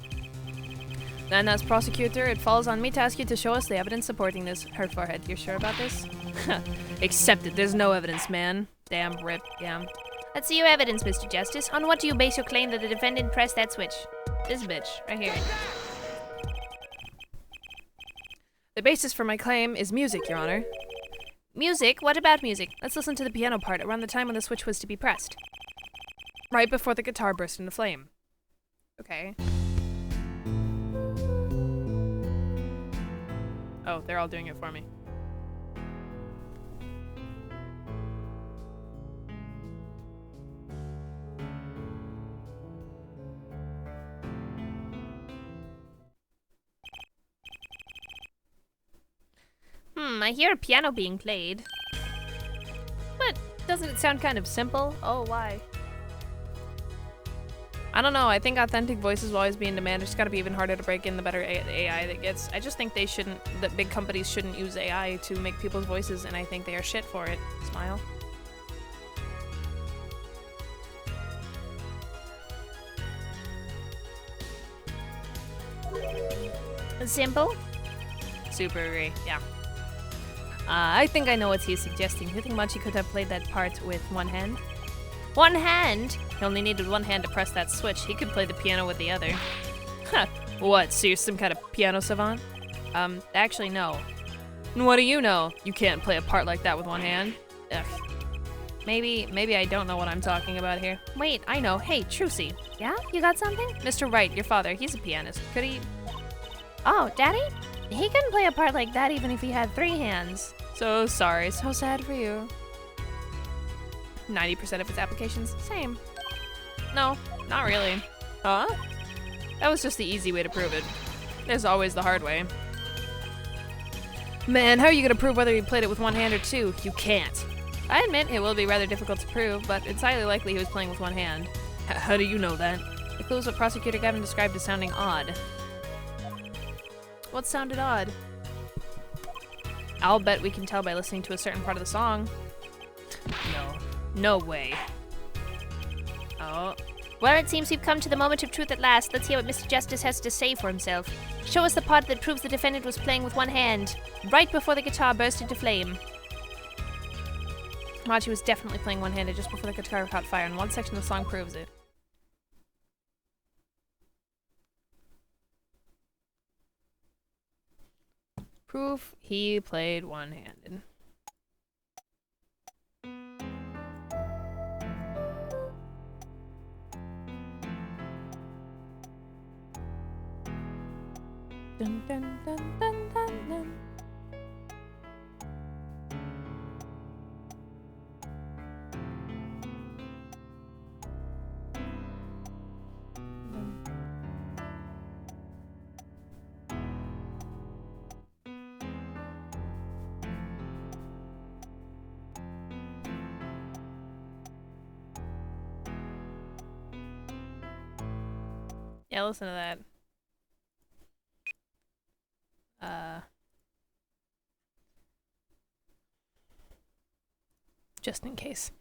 And as prosecutor, it falls on me to ask you to show us the evidence supporting this. Her forehead. You're sure about this? Accept it. There's no evidence, man. Damn, rip. Yeah. Let's see your evidence, Mr. Justice. On what do you base your claim that the defendant pressed that switch? This bitch, right here. The basis for my claim is music, Your Honor. Music? What about music? Let's listen to the piano part around the time when the switch was to be pressed. Right before the guitar burst into flame. Okay. Oh, they're all doing it for me. I hear a piano being played. But doesn't it sound kind of simple? Oh, why? I don't know. I think authentic voices will always be in demand. It's got to be even harder to break in the better AI that gets. I just think they shouldn't, that big companies shouldn't use AI to make people's voices, and I think they are shit for it. Smile. Simple? Super agree, yeah. I think I know what he's suggesting. You think Machi could have played that part with one hand? One hand? He only needed one hand to press that switch. He could play the piano with the other. Huh. What, so you're some kind of piano savant? Actually, no. What do you know? You can't play a part like that with one hand. Ugh. Maybe I don't know what I'm talking about here. Wait, I know. Hey, Trucy. Yeah? You got something? Mr. Wright, your father, he's a pianist. Could he... Oh, Daddy? He couldn't play a part like that even if he had 3 hands. So sorry. So sad for you. 90% of its applications, same. No, not really. Huh? That was just the easy way to prove it. There's always the hard way. Man, how are you gonna prove whether he played it with one hand or 2? You can't. I admit it will be rather difficult to prove, but it's highly likely he was playing with one hand. How do you know that? The clue is what Prosecutor Gavin described as sounding odd. What sounded odd? I'll bet we can tell by listening to a certain part of the song. No way. Oh, Well, it seems we've come to the moment of truth at last. Let's hear what Mr. Justice has to say for himself. Show us the part that proves the defendant was playing with one hand, right before the guitar burst into flame. Machi was definitely playing one-handed just before the guitar caught fire, and one section of the song proves it. Proof he played one-handed. Dun, dun, dun, dun, dun, dun. Yeah, listen to that. Just in case.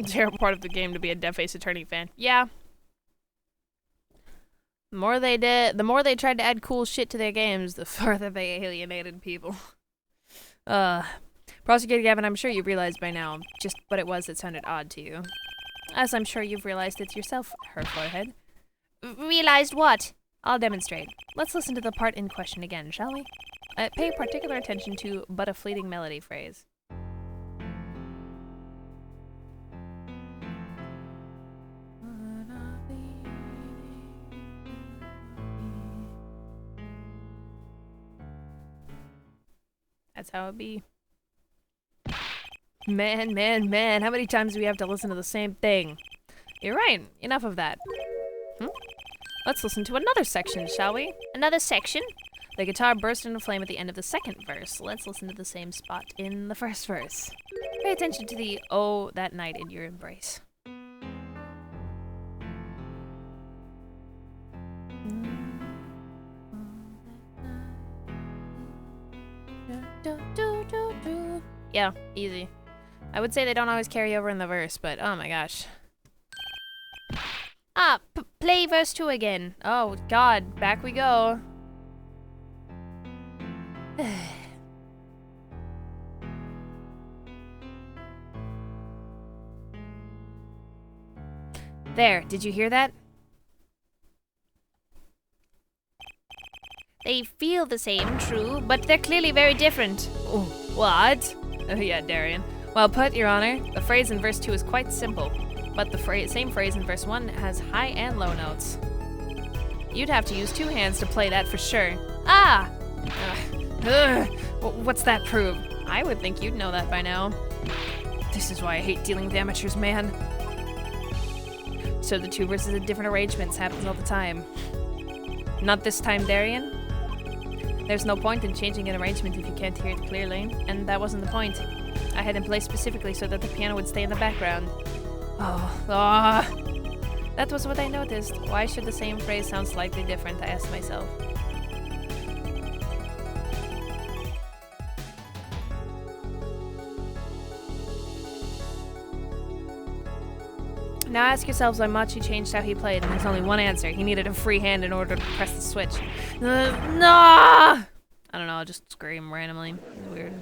Terrible part of the game to be a Death-Face Attorney fan. Yeah. The more they tried to add cool shit to their games, the further they alienated people. Prosecutor Gavin, I'm sure you've realized by now just what it was that sounded odd to you. As I'm sure you've realized it yourself, her forehead. Realized what? I'll demonstrate. Let's listen to the part in question again, shall we? Pay particular attention to "but a fleeting melody" phrase. That's how it be. Man, how many times do we have to listen to the same thing? You're right, enough of that. Let's listen to another section, shall we? Another section? The guitar burst into flame at the end of the second verse. Let's listen to the same spot in the first verse. Pay attention to the "Oh, that night in your embrace." Yeah, easy. I would say they don't always carry over in the verse, but oh my gosh. Play verse 2 again. Oh god, back we go. There, did you hear that? They feel the same, true, but they're clearly very different. Oh, what? Oh yeah, Daryan. Well put, Your Honor. The phrase in verse 2 is quite simple, but the same phrase in verse 1 has high and low notes. You'd have to use two hands to play that for sure. Ah! What's that prove? I would think you'd know that by now. This is why I hate dealing with amateurs, man. So the two verses in different arrangements happens all the time. Not this time, Daryan. There's no point in changing an arrangement if you can't hear it clearly, and that wasn't the point. I had him play specifically so that the piano would stay in the background. That was what I noticed. Why should the same phrase sound slightly different, I asked myself. Now ask yourselves why Machi changed how he played, and there's only one answer. He needed a free hand in order to press the switch. No! I don't know, I'll just scream randomly. It's weird.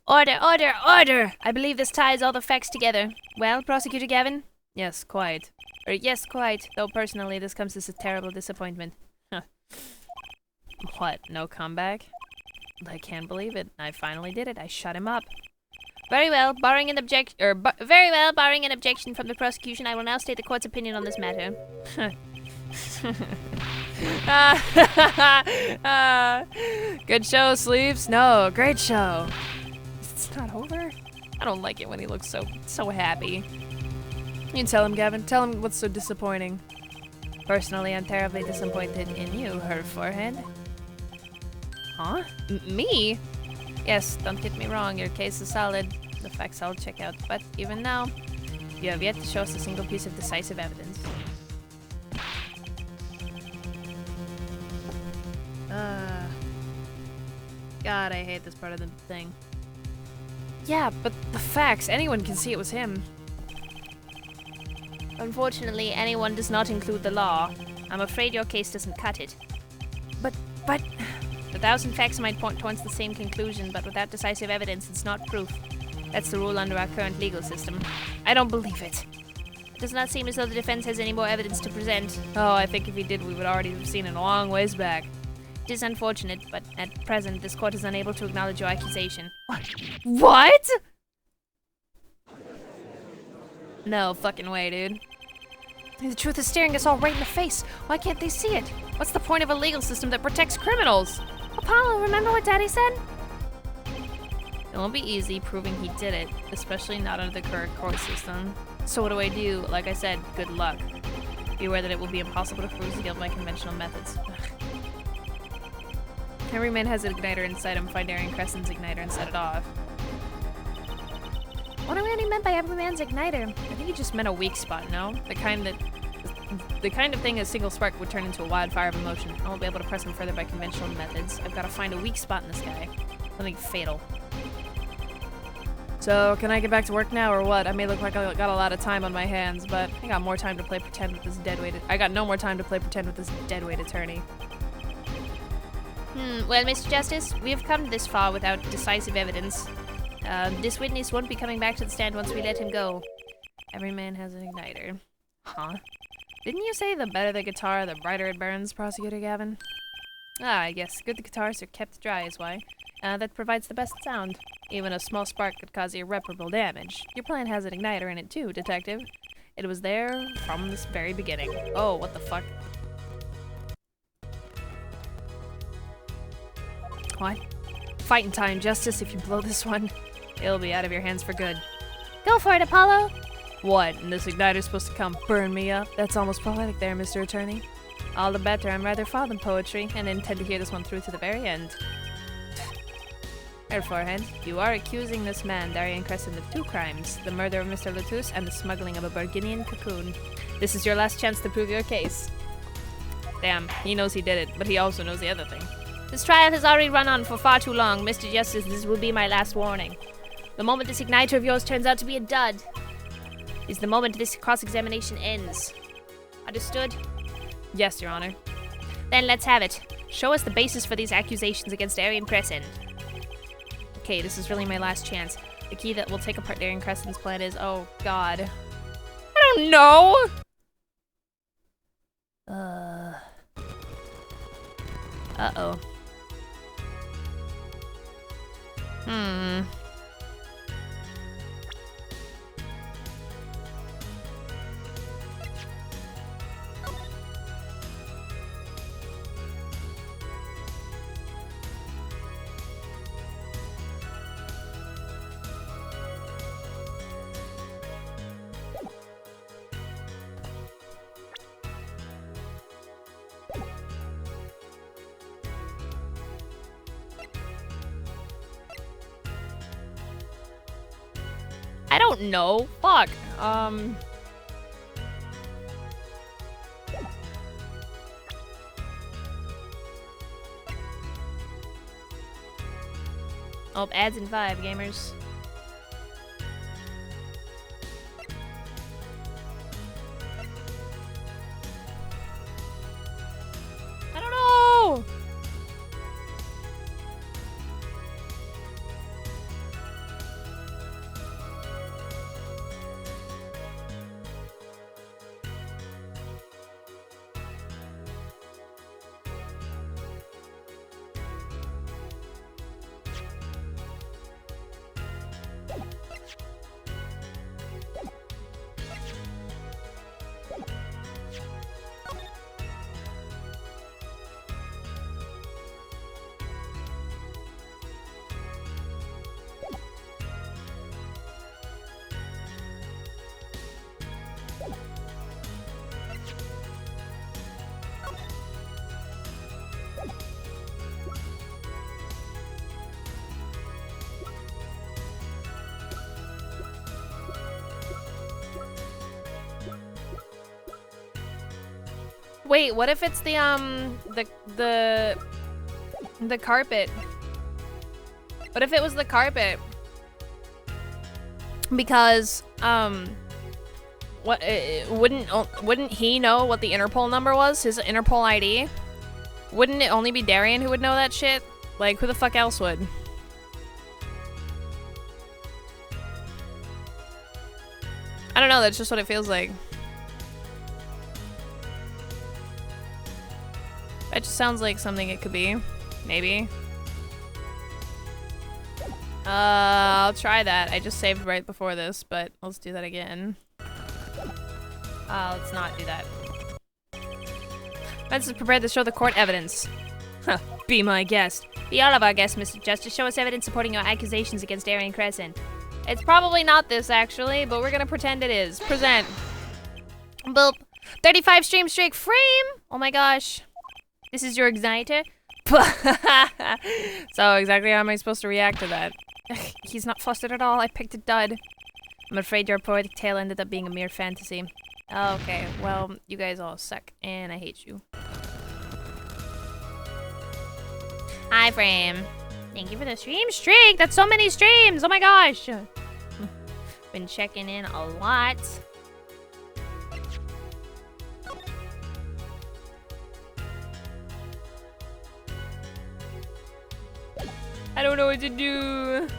Order, order, order! I believe this ties all the facts together. Well, Prosecutor Gavin? Yes, quite. Yes, quite. Though personally, this comes as a terrible disappointment. Huh. What, no comeback? I can't believe it. I finally did it. I shut him up. Very well, barring an objection from the prosecution, I will now state the court's opinion on this matter. Good show, Sleeves. No, great show. It's not over. I don't like it when he looks so happy. You tell him, Gavin. Tell him what's so disappointing. Personally, I'm terribly disappointed in you, her forehead. Huh? Me? Yes, don't get me wrong, your case is solid. The facts I'll check out, but even now, you have yet to show us a single piece of decisive evidence. God, I hate this part of the thing. Yeah, but the facts, anyone can see it was him. Unfortunately, anyone does not include the law. I'm afraid your case doesn't cut it. But... 1,000 facts might point towards the same conclusion, but without decisive evidence, it's not proof. That's the rule under our current legal system. I don't believe it. It does not seem as though the defense has any more evidence to present. Oh, I think if he did, we would already have seen it a long ways back. It is unfortunate, but at present, this court is unable to acknowledge your accusation. What? No fucking way, dude. The truth is staring us all right in the face. Why can't they see it? What's the point of a legal system that protects criminals? Apollo, remember what Daddy said? It won't be easy proving he did it, especially not under the current court system. So what do I do? Like I said, good luck. Be aware that it will be impossible to prove his guilt by conventional methods. Every man has an igniter inside him. Find Daryan Crescent's igniter and set it off. What do he meant by every man's igniter? I think he just meant a weak spot, no? The kind of thing a single spark would turn into a wildfire of emotion. I won't be able to press him further by conventional methods. I've got to find a weak spot in this guy. Something fatal. So, can I get back to work now or what? I may look like I got a lot of time on my hands, but I got more time to play pretend with this deadweight. I got no more time to play pretend with this deadweight attorney. Well, Mr. Justice, we have come this far without decisive evidence. This witness won't be coming back to the stand once we let him go. Every man has an igniter. Huh? Didn't you say the better the guitar, the brighter it burns, Prosecutor Gavin? Ah, yes. Good the guitars are kept dry is why. That provides the best sound. Even a small spark could cause irreparable damage. Your plan has an igniter in it too, Detective. It was there from this very beginning. Oh, what the fuck? What? Fighting time, Justice. If you blow this one, it'll be out of your hands for good. Go for it, Apollo! What? And this igniter's supposed to come burn me up? That's almost poetic there, Mr. Attorney. All the better. I'm rather fond of poetry, and intend to hear this one through to the very end. Her forehead. You are accusing this man, Daryan Crescent, of 2 crimes. The murder of Mr. Latouche and the smuggling of a Burgundian cocoon. This is your last chance to prove your case. Damn, he knows he did it, but he also knows the other thing. This trial has already run on for far too long. Mr. Justice, this will be my last warning. The moment this igniter of yours turns out to be a dud is the moment this cross-examination ends. Understood? Yes, Your Honor. Then let's have it. Show us the basis for these accusations against Daryan Crescent. Okay, this is really my last chance. The key that will take apart Daryan Crescent's plan is... Oh, God. I don't know! Uh-oh. I don't know. Fuck. Oh, ads in 5, gamers. I don't know. Wait, what if it's the carpet? But if it was the carpet, because wouldn't he know what the Interpol number was? His Interpol ID? Wouldn't it only be Daryan who would know that shit? Like, who the fuck else would? I don't know, that's just what it feels like. That just sounds like something it could be. Maybe. I'll try that. I just saved right before this, but let's do that again. Let's not do that. Defense is prepared to show the court evidence. Huh, be my guest. Be all of our guests, Mr. Justice. Show us evidence supporting your accusations against Daryan Crescent. It's probably not this, actually, but we're gonna pretend it is. Present. Boop. 35 stream streak frame! Oh my gosh. This is your igniter? So, exactly how am I supposed to react to that? He's not flustered at all. I picked a dud. I'm afraid your poetic tale ended up being a mere fantasy. Okay, well, you guys all suck, and I hate you. Hi, Frame. Thank you for the stream streak. That's so many streams. Oh my gosh. Been checking in a lot. I don't know what to do.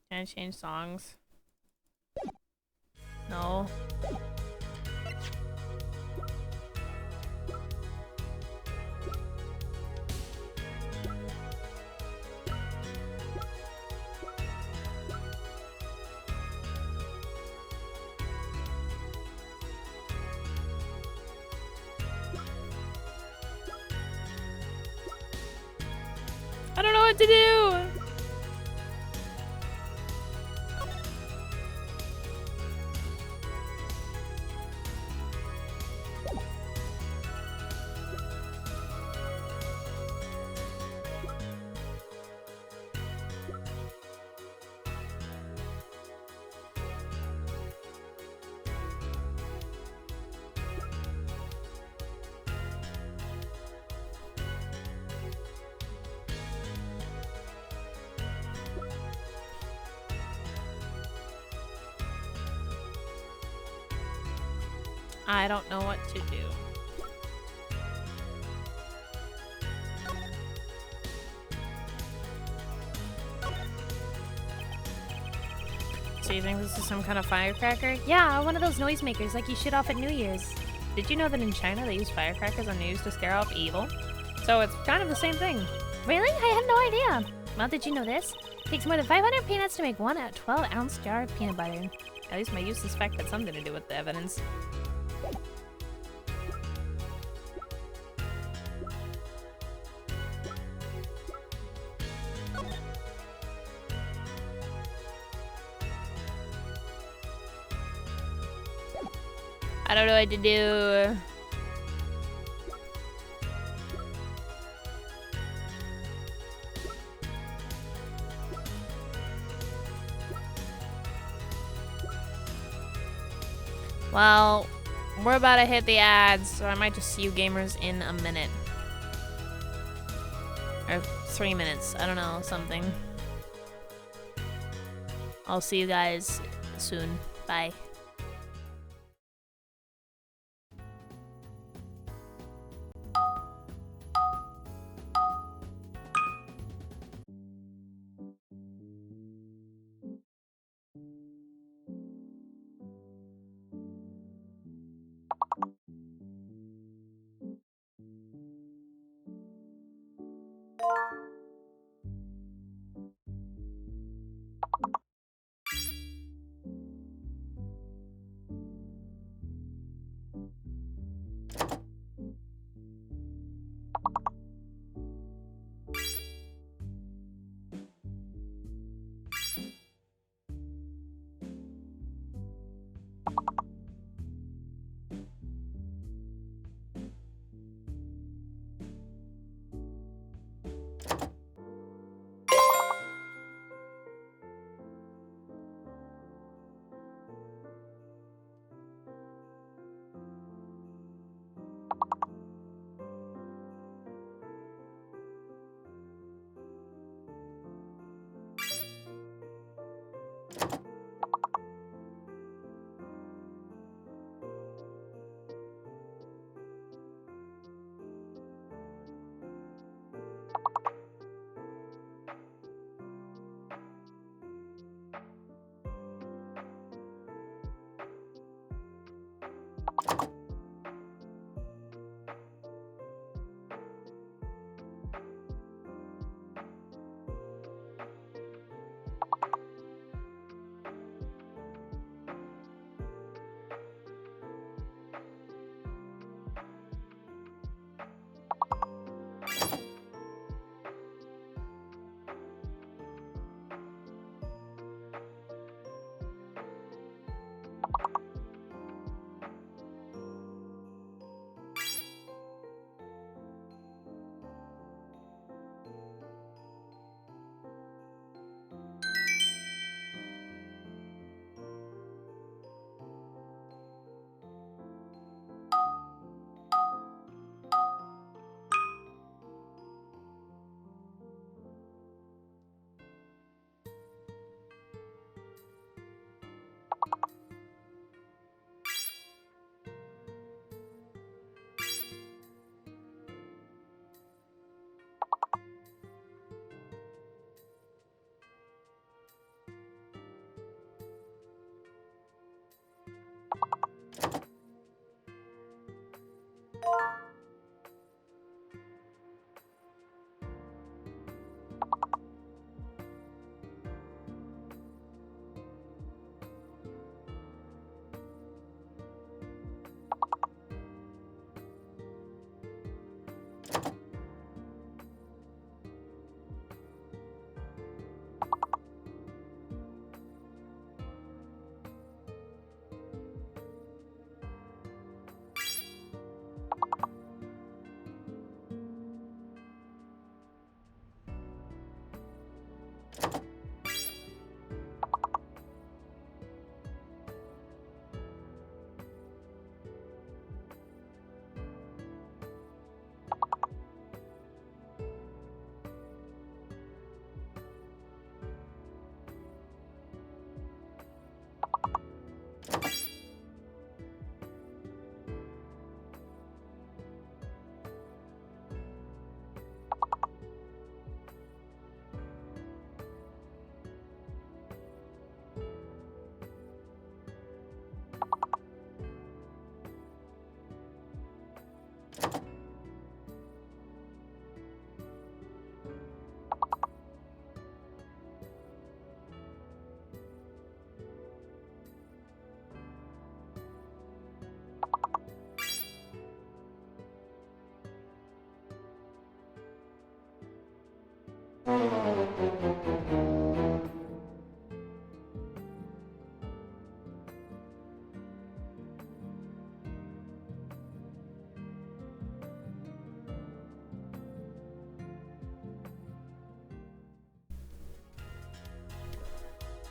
Can I change songs? No. I don't know what to do. I don't know what to do. So you think this is some kind of firecracker? Yeah, one of those noisemakers like you shoot off at New Year's. Did you know that in China they use firecrackers on New Year's to scare off evil? So it's kind of the same thing. Really? I had no idea. Well, did you know this? It takes more than 500 peanuts to make one 12-ounce jar of peanut butter. At least my useless fact had something to do with the evidence. I don't know what to do. Well, we're about to hit the ads, so I might just see you gamers in a minute. Or 3 minutes, I don't know, something. I'll see you guys soon. Bye.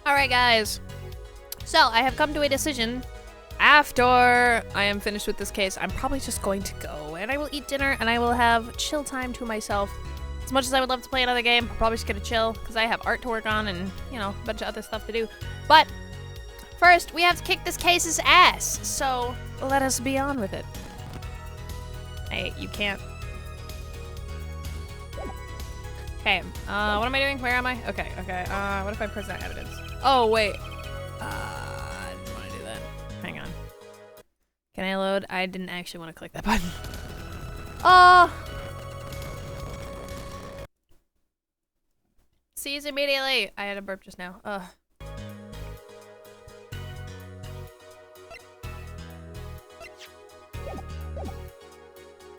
Alright, guys. So, I have come to a decision. After I am finished with this case, I'm probably just going to go and I will eat dinner and I will have chill time to myself. As much as I would love to play another game, I'm probably just gonna chill because I have art to work on and, you know, a bunch of other stuff to do. But first, we have to kick this case's ass. So, let us be on with it. Hey, you can't. Okay, what am I doing? Where am I? Okay. What if I present evidence? Oh, wait. I didn't want to do that. Hang on. Can I load? I didn't actually want to click that button. Oh! Seize immediately! I had a burp just now. Ugh.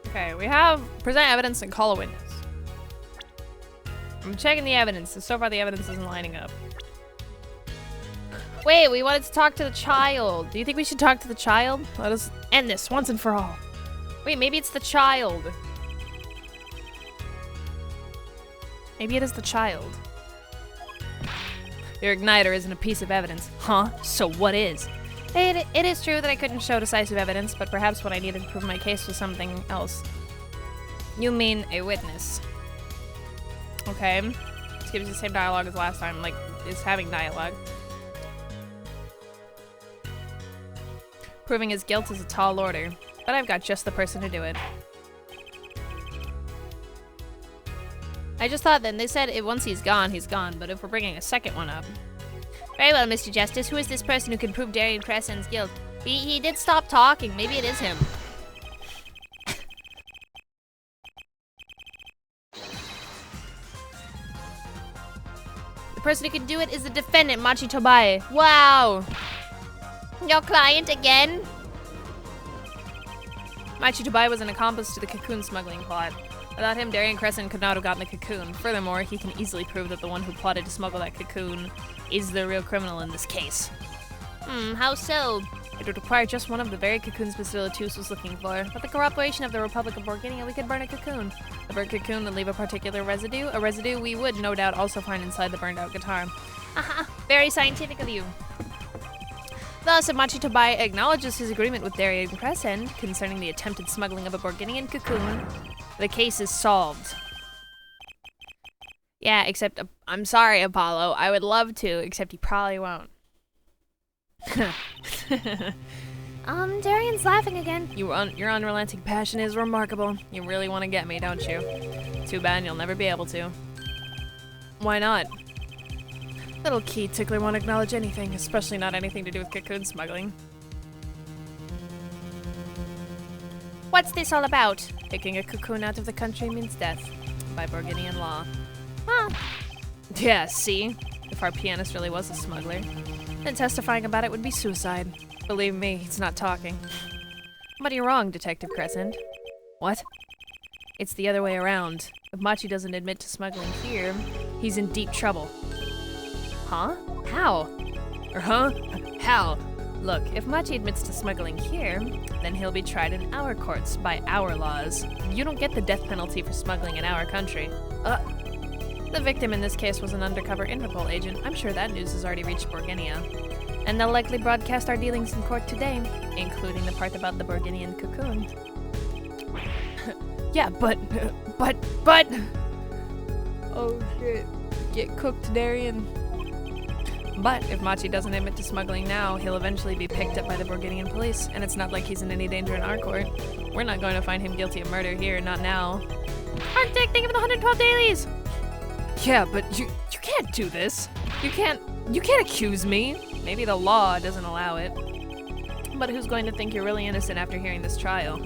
Okay, we have present evidence and call a witness. I'm checking the evidence, and so far the evidence isn't lining up. Wait, we wanted to talk to the child. Do you think we should talk to the child? Let us end this once and for all. Wait, maybe it's the child. Maybe it is the child. Your igniter isn't a piece of evidence. Huh? So what is? It is true that I couldn't show decisive evidence, but perhaps what I needed to prove my case was something else. You mean a witness. Okay. This gives you the same dialogue as last time, like, it's having dialogue. Proving his guilt is a tall order, but I've got just the person to do it. I just thought then, they said once he's gone, but if we're bringing a second one up. Very well, Mr. Justice, who is this person who can prove Daryan Crescent's guilt? He did stop talking, maybe it is him. The person who can do it is the defendant, 𝙤𝙬𝙧𝙘𝙚𝙀. Wow! Your client again? 𝙤𝙬𝙧𝙘𝙀 was an accomplice to the cocoon smuggling plot. Without him, Daryan Crescent could not have gotten the cocoon. Furthermore, he can easily prove that the one who plotted to smuggle that cocoon is the real criminal in this case. How so? It would require just one of the very cocoons Mr. Latouche was looking for. With the cooperation of the Republic of Borginia, we could burn a cocoon. The burnt cocoon would leave a particular residue, a residue we would, no doubt, also find inside the burned-out guitar. Aha! Very scientific of you. Thus, if 𝙤𝙬𝙧𝙘𝙀 acknowledges his agreement with Daryan Crescent concerning the attempted smuggling of a Borginian cocoon, the case is solved. Yeah, except, I'm sorry, Apollo. I would love to, except he probably won't. Daryan's laughing again. Your unrelenting passion is remarkable. You really want to get me, don't you? Too bad you'll never be able to. Why not? Little key tickler won't acknowledge anything, especially not anything to do with cocoon smuggling. What's this all about? Taking a cocoon out of the country means death, by Borginian law. Huh. Yeah, see? If our pianist really was a smuggler, then testifying about it would be suicide. Believe me, he's not talking. But you're wrong, Detective Crescent. What? It's the other way around. If 𝙤𝙬𝙧𝙘𝙀 doesn't admit to smuggling here, he's in deep trouble. Huh? How? How? Look, if 𝙤𝙬𝙧𝙘𝙀 admits to smuggling here, then he'll be tried in our courts by our laws. You don't get the death penalty for smuggling in our country. The victim in this case was an undercover Interpol agent. I'm sure that news has already reached Borginia. And they'll likely broadcast our dealings in court today, including the part about the Borginian cocoon. Yeah, but... Oh shit. Get cooked, Daryan. But if 𝙤𝙬𝙧𝙘𝙀 doesn't admit to smuggling now, he'll eventually be picked up by the Borginian police, and it's not like he's in any danger in our court. We're not going to find him guilty of murder here, not now. Arctic, think of the 112 dailies! Yeah, but you can't do this. You can't accuse me. Maybe the law doesn't allow it. But who's going to think you're really innocent after hearing this trial?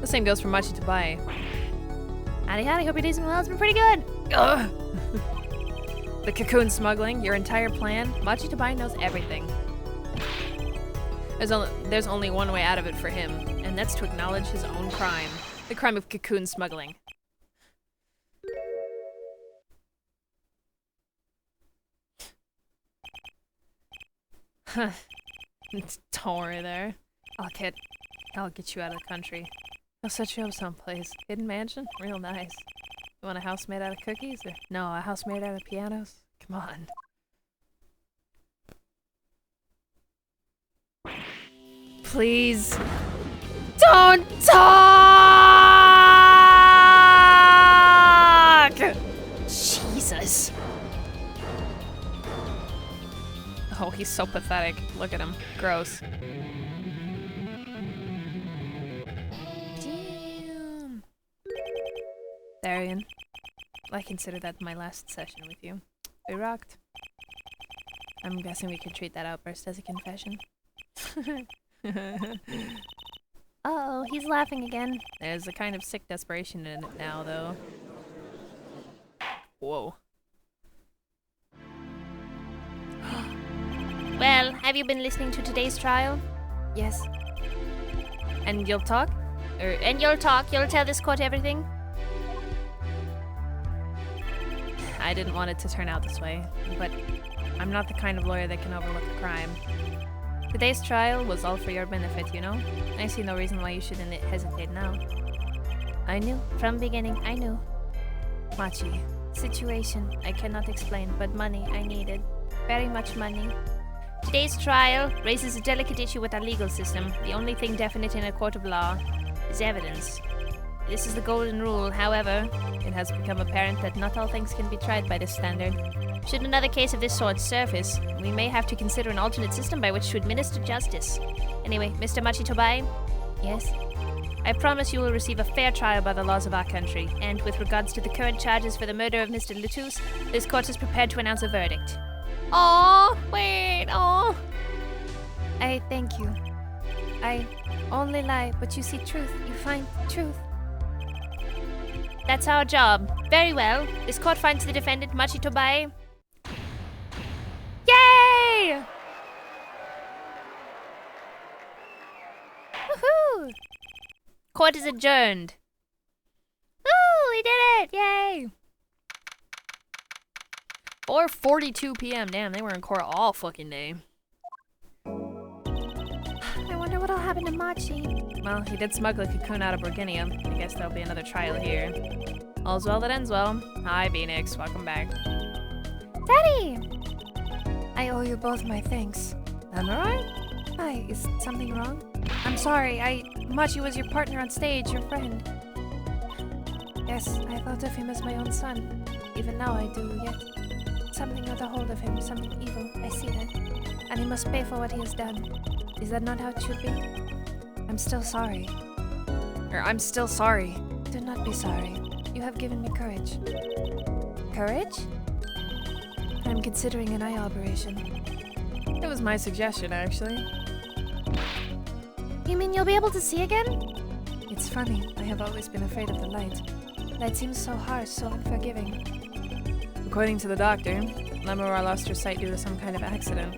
The same goes for 𝙤𝙬𝙧𝙘𝙀. Howdy, hope your days and well has been pretty good. Ugh. The cocoon smuggling, your entire plan, 𝙤𝙬𝙧𝙘𝙀 knows everything. There's only one way out of it for him, and that's to acknowledge his own crime. The crime of cocoon smuggling. Don't worry there. I'll get you out of the country. I'll set you up someplace. Hidden mansion? Real nice. You want a house made out of cookies? Or no, a house made out of pianos? Come on. Please. Don't talk! Jesus. Oh, he's so pathetic. Look at him. Gross. Damn. Daryan, I consider that my last session with you. We rocked. I'm guessing we could treat that outburst as a confession. Uh-oh, he's laughing again. There's a kind of sick desperation in it now, though. Whoa. Well, have you been listening to today's trial? Yes. And you'll talk? And you'll talk? You'll tell this court everything? I didn't want it to turn out this way, but I'm not the kind of lawyer that can overlook a crime. Today's trial was all for your benefit, you know? I see no reason why you shouldn't hesitate now. I knew. From beginning, I knew. Machi. Situation, I cannot explain, but money I needed. Very much money. Today's trial raises a delicate issue with our legal system. The only thing definite in a court of law is evidence. This is the golden rule. However, it has become apparent that not all things can be tried by this standard. Should another case of this sort surface, we may have to consider an alternate system by which to administer justice. Anyway, Mr. 𝙤𝙬𝙧𝙘𝙚? Yes? I promise you will receive a fair trial by the laws of our country, and with regards to the current charges for the murder of Mr. 𝙤𝙧, this court is prepared to announce a verdict. Oh, wait, oh. I thank you. I only lie, but you see truth. You find truth. That's our job. Very well. This court finds the defendant 𝙤𝙬𝙧𝙘𝙀. Yay! Woohoo! Court is adjourned. Woo! We did it! Yay! 4:42 p.m. Damn, they were in court all fucking day. I wonder what'll happen to Machi. Well, he did smuggle a cocoon out of Virginia. I guess there'll be another trial here. All's well that ends well. Hi, 𝙂𝙀, welcome back. Daddy! I owe you both my thanks. I'm alright. Hi, is something wrong? I'm sorry, Machi was your partner on stage, your friend. Yes, I thought of him as my own son. Even now I do, yet something got a hold of him, something evil, I see that. And he must pay for what he has done. Is that not how it should be? I'm still sorry. I'm still sorry. Do not be sorry. You have given me courage. Courage? I'm considering an eye operation. It was my suggestion, actually. You mean you'll be able to see again? It's funny, I have always been afraid of the light. Light seems so harsh, so unforgiving. According to the doctor, 𝙤𝙀𝙧 lost her sight due to some kind of accident.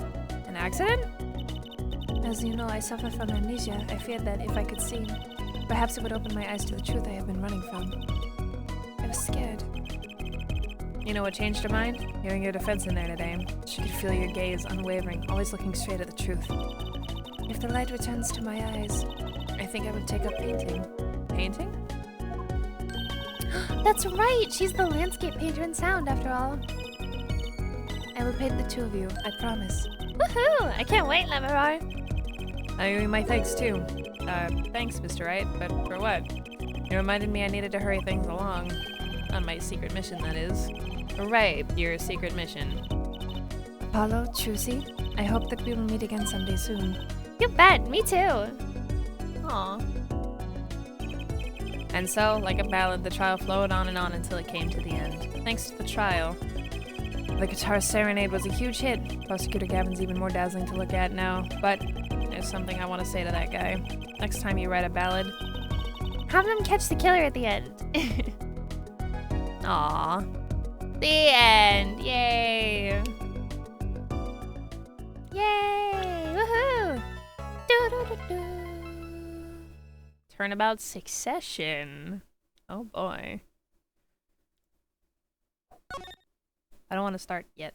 An accident? As you know, I suffer from amnesia. I feared that if I could see, perhaps it would open my eyes to the truth I have been running from. I was scared. You know what changed her mind? Hearing your defense in there today. She could feel your gaze, unwavering, always looking straight at the truth. If the light returns to my eyes, I think I would take up painting. Painting? That's right! She's the landscape painter in sound, after all. I will paint the two of you, I promise. Woohoo! I can't wait, 𝙤𝙀𝙧. I owe you my thanks, too. Thanks, Mr. Wright, but for what? You reminded me I needed to hurry things along. On my secret mission, that is. Right, your secret mission. Apollo, Trucy, I hope that we will meet again someday soon. You bet! Me too! Aw. And so, like a ballad, the trial flowed on and on until it came to the end. Thanks to the trial, the guitar serenade was a huge hit. Prosecutor Gavin's even more dazzling to look at now, but there's something I want to say to that guy. Next time you write a ballad, have them catch the killer at the end. Aw. The end! Yay! Yay! Woohoo! Do-do-do-do. Turnabout succession. Oh boy. I don't want to start yet.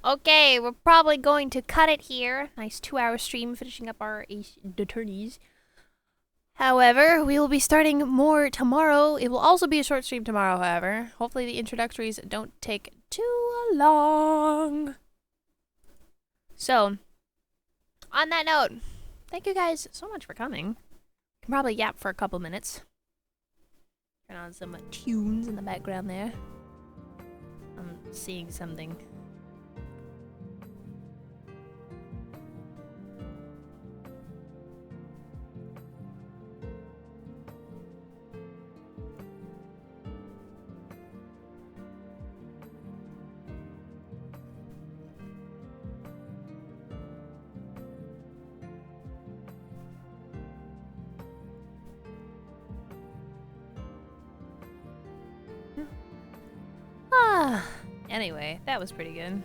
Okay, we're probably going to cut it here. Nice 2-hour stream finishing up our attorneys. However, we will be starting more tomorrow. It will also be a short stream tomorrow, however. Hopefully the introductories don't take too long. So, On that note, thank you guys so much for coming. Can probably yap for a couple minutes. Turn on some tunes in the background there. I'm seeing something. Anyway, that was pretty good.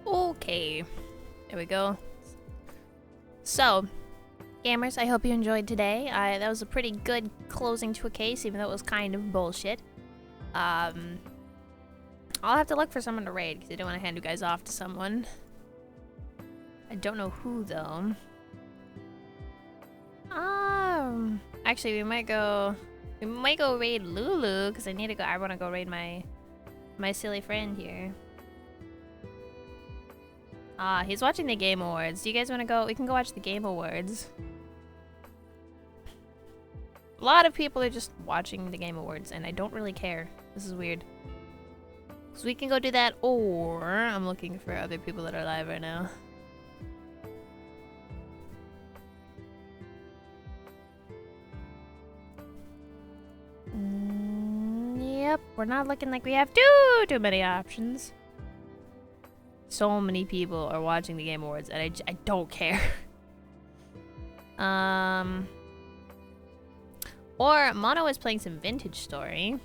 Okay, there we go. So, gamers, I hope you enjoyed today. That was a pretty good closing to a case, even though it was kind of bullshit. I'll have to look for someone to raid, because I don't want to hand you guys off to someone. I don't know who, though. Actually, we might go raid Lulu, because I want to go raid my silly friend here. He's watching the Game Awards. Do you guys want to go? We can go watch the Game Awards. A lot of people are just watching the Game Awards, and I don't really care. This is weird. So we can go do that, or I'm looking for other people that are live right now. Yep, we're not looking like we have too many options. So many people are watching the Game Awards, and I don't care. Or Mono is playing some Vintage Story,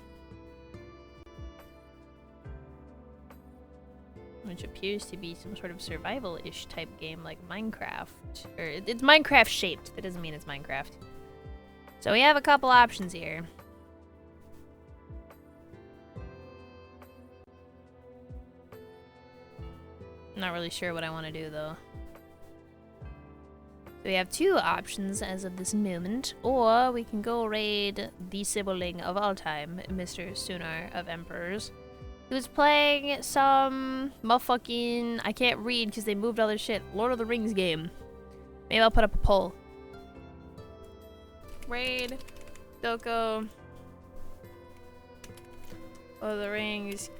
which appears to be some sort of survival-ish type game like Minecraft. Or it's Minecraft shaped. That doesn't mean it's Minecraft. So we have a couple options here. Not really sure what I want to do, though. So we have two options as of this moment, or we can go raid the sibling of all time, Mr. Sunar of Emperors, who's playing some motherfucking, I can't read because they moved all their shit, Lord of the Rings game. Maybe I'll put up a poll. Raid Doko Lord of the Rings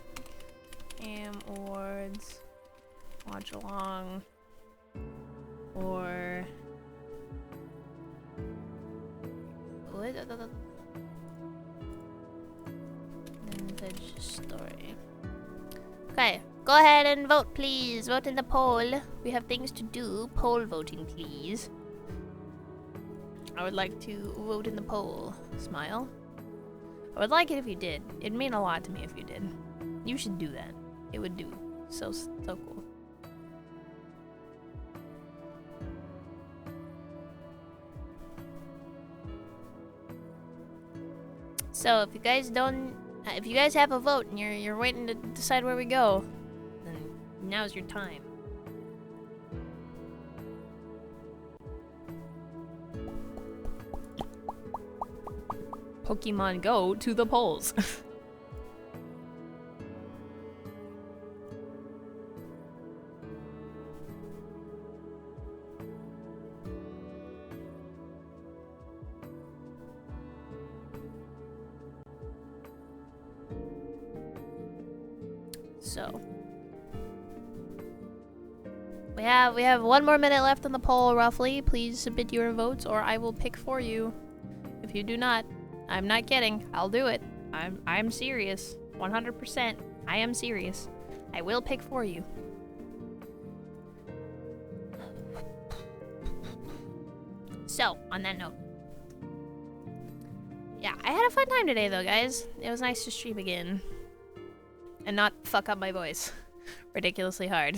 Game Awards. Watch along, or Vintage Story. Okay, go ahead and vote, please. Vote in the poll. We have things to do. Poll voting, please. I would like to vote in the poll. Smile. I would like it if you did. It'd mean a lot to me if you did. You should do that. It would do so cool. So if you guys have a vote and you're waiting to decide where we go, then now's your time. Pokemon Go to the polls. So we have 1 more minute left on the poll, roughly. Please submit your votes, or I will pick for you. If you do not, I'm not kidding. I'll do it. I'm serious. 100%. I am serious. I will pick for you. So, on that note. Yeah, I had a fun time today, though, guys. It was nice to stream again. And not fuck up my voice ridiculously hard.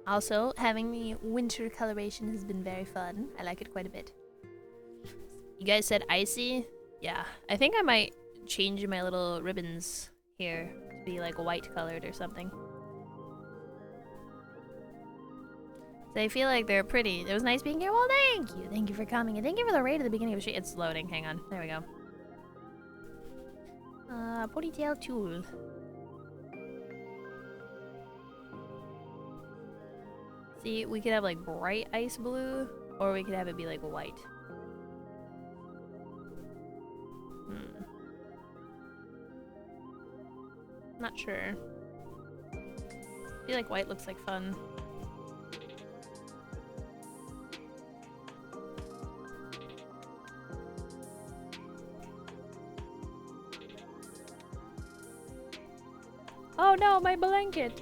Also, having the winter coloration has been very fun. I like it quite a bit. You guys said icy? Yeah, I think I might change my little ribbons here be like white colored or something. So I feel like they're pretty. It was nice being here. Well, thank you. Thank you for coming. And thank you for the raid at the beginning of the stream. It's loading. Hang on. There we go. Ponytail tool. See, we could have like bright ice blue, or we could have it be like white. Not sure. I feel like white looks like fun. Oh no, my blanket!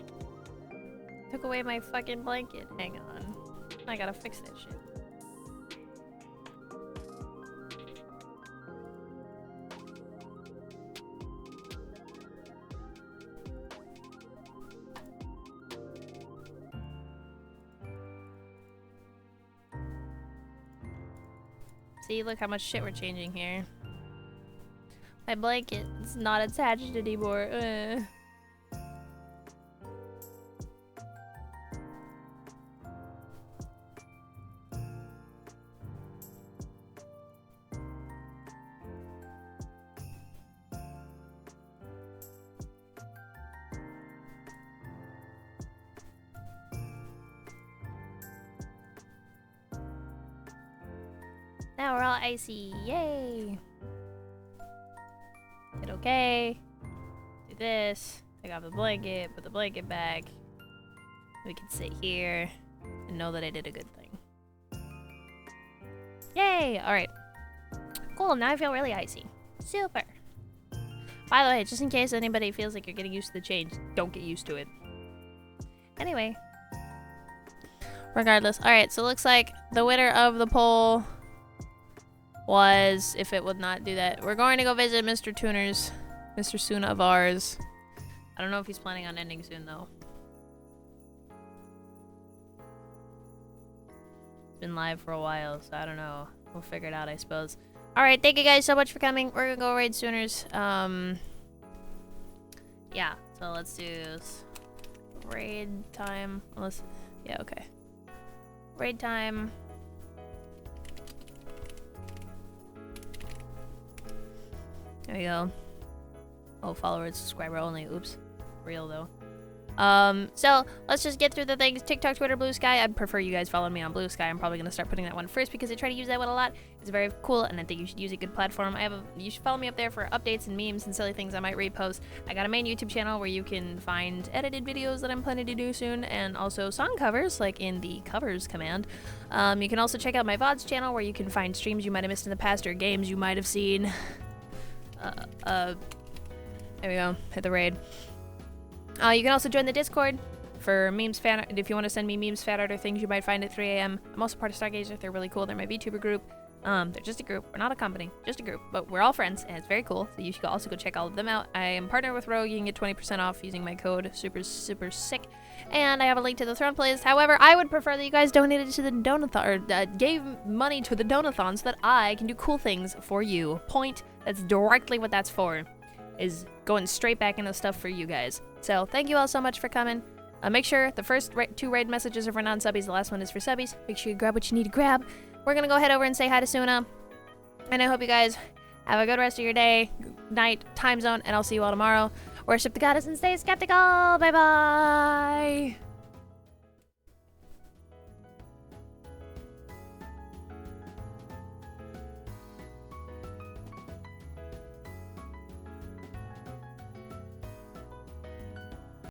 Took away my fucking blanket. Hang on. I gotta fix that shit. See, look how much shit we're changing here. My blanket is not attached anymore. Now we're all icy. Yay! Hit okay. Do this. Take off the blanket. Put the blanket back. We can sit here and know that I did a good thing. Yay! Alright. Cool, now I feel really icy. Super. By the way, just in case anybody feels like you're getting used to the change, don't get used to it. Anyway. Regardless. Alright, so it looks like the winner of the poll was, if it would not do that, we're going to go visit Mr. Tuners, Mr. Suna of ours. I don't know if he's planning on ending soon though. Been live for a while, so I don't know. We'll figure it out, I suppose. Alright, thank you guys so much for coming. We're gonna go raid Sooners. Yeah, so let's do this. Raid time. Yeah, okay. Raid time. There we go. Oh, follower and subscriber only. Oops. Real though. So let's just get through the things. TikTok, Twitter, Blue Sky. I'd prefer you guys follow me on Blue Sky. I'm probably gonna start putting that one first because I try to use that one a lot. It's very cool, and I think you should use a good platform. You should follow me up there for updates and memes and silly things I might repost. I got a main YouTube channel where you can find edited videos that I'm planning to do soon, and also song covers, like in the covers command. You can also check out my VODs channel where you can find streams you might have missed in the past or games you might have seen. There we go. Hit the raid. You can also join the Discord for memes, fan art. If you want to send me memes, fan art, or things you might find at 3 AM. I'm also part of Stargazer. They're really cool. They're my VTuber group. They're just a group. We're not a company. Just a group. But we're all friends, and it's very cool. So you should also go check all of them out. I am partnered with Rogue. You can get 20% off using my code. Super sick. And I have a link to the Throne playlist. However, I would prefer that you guys donated to the Donathon, or gave money to the Donathon so that I can do cool things for you. Point. That's directly what that's for. Is going straight back into stuff for you guys. So thank you all so much for coming. Make sure the first 2 raid messages are for non-subbies. The last one is for subbies. Make sure you grab what you need to grab. We're gonna go head over and say hi to Suna. And I hope you guys have a good rest of your day, night, time zone, and I'll see you all tomorrow. Worship the goddess and stay skeptical. Bye-bye.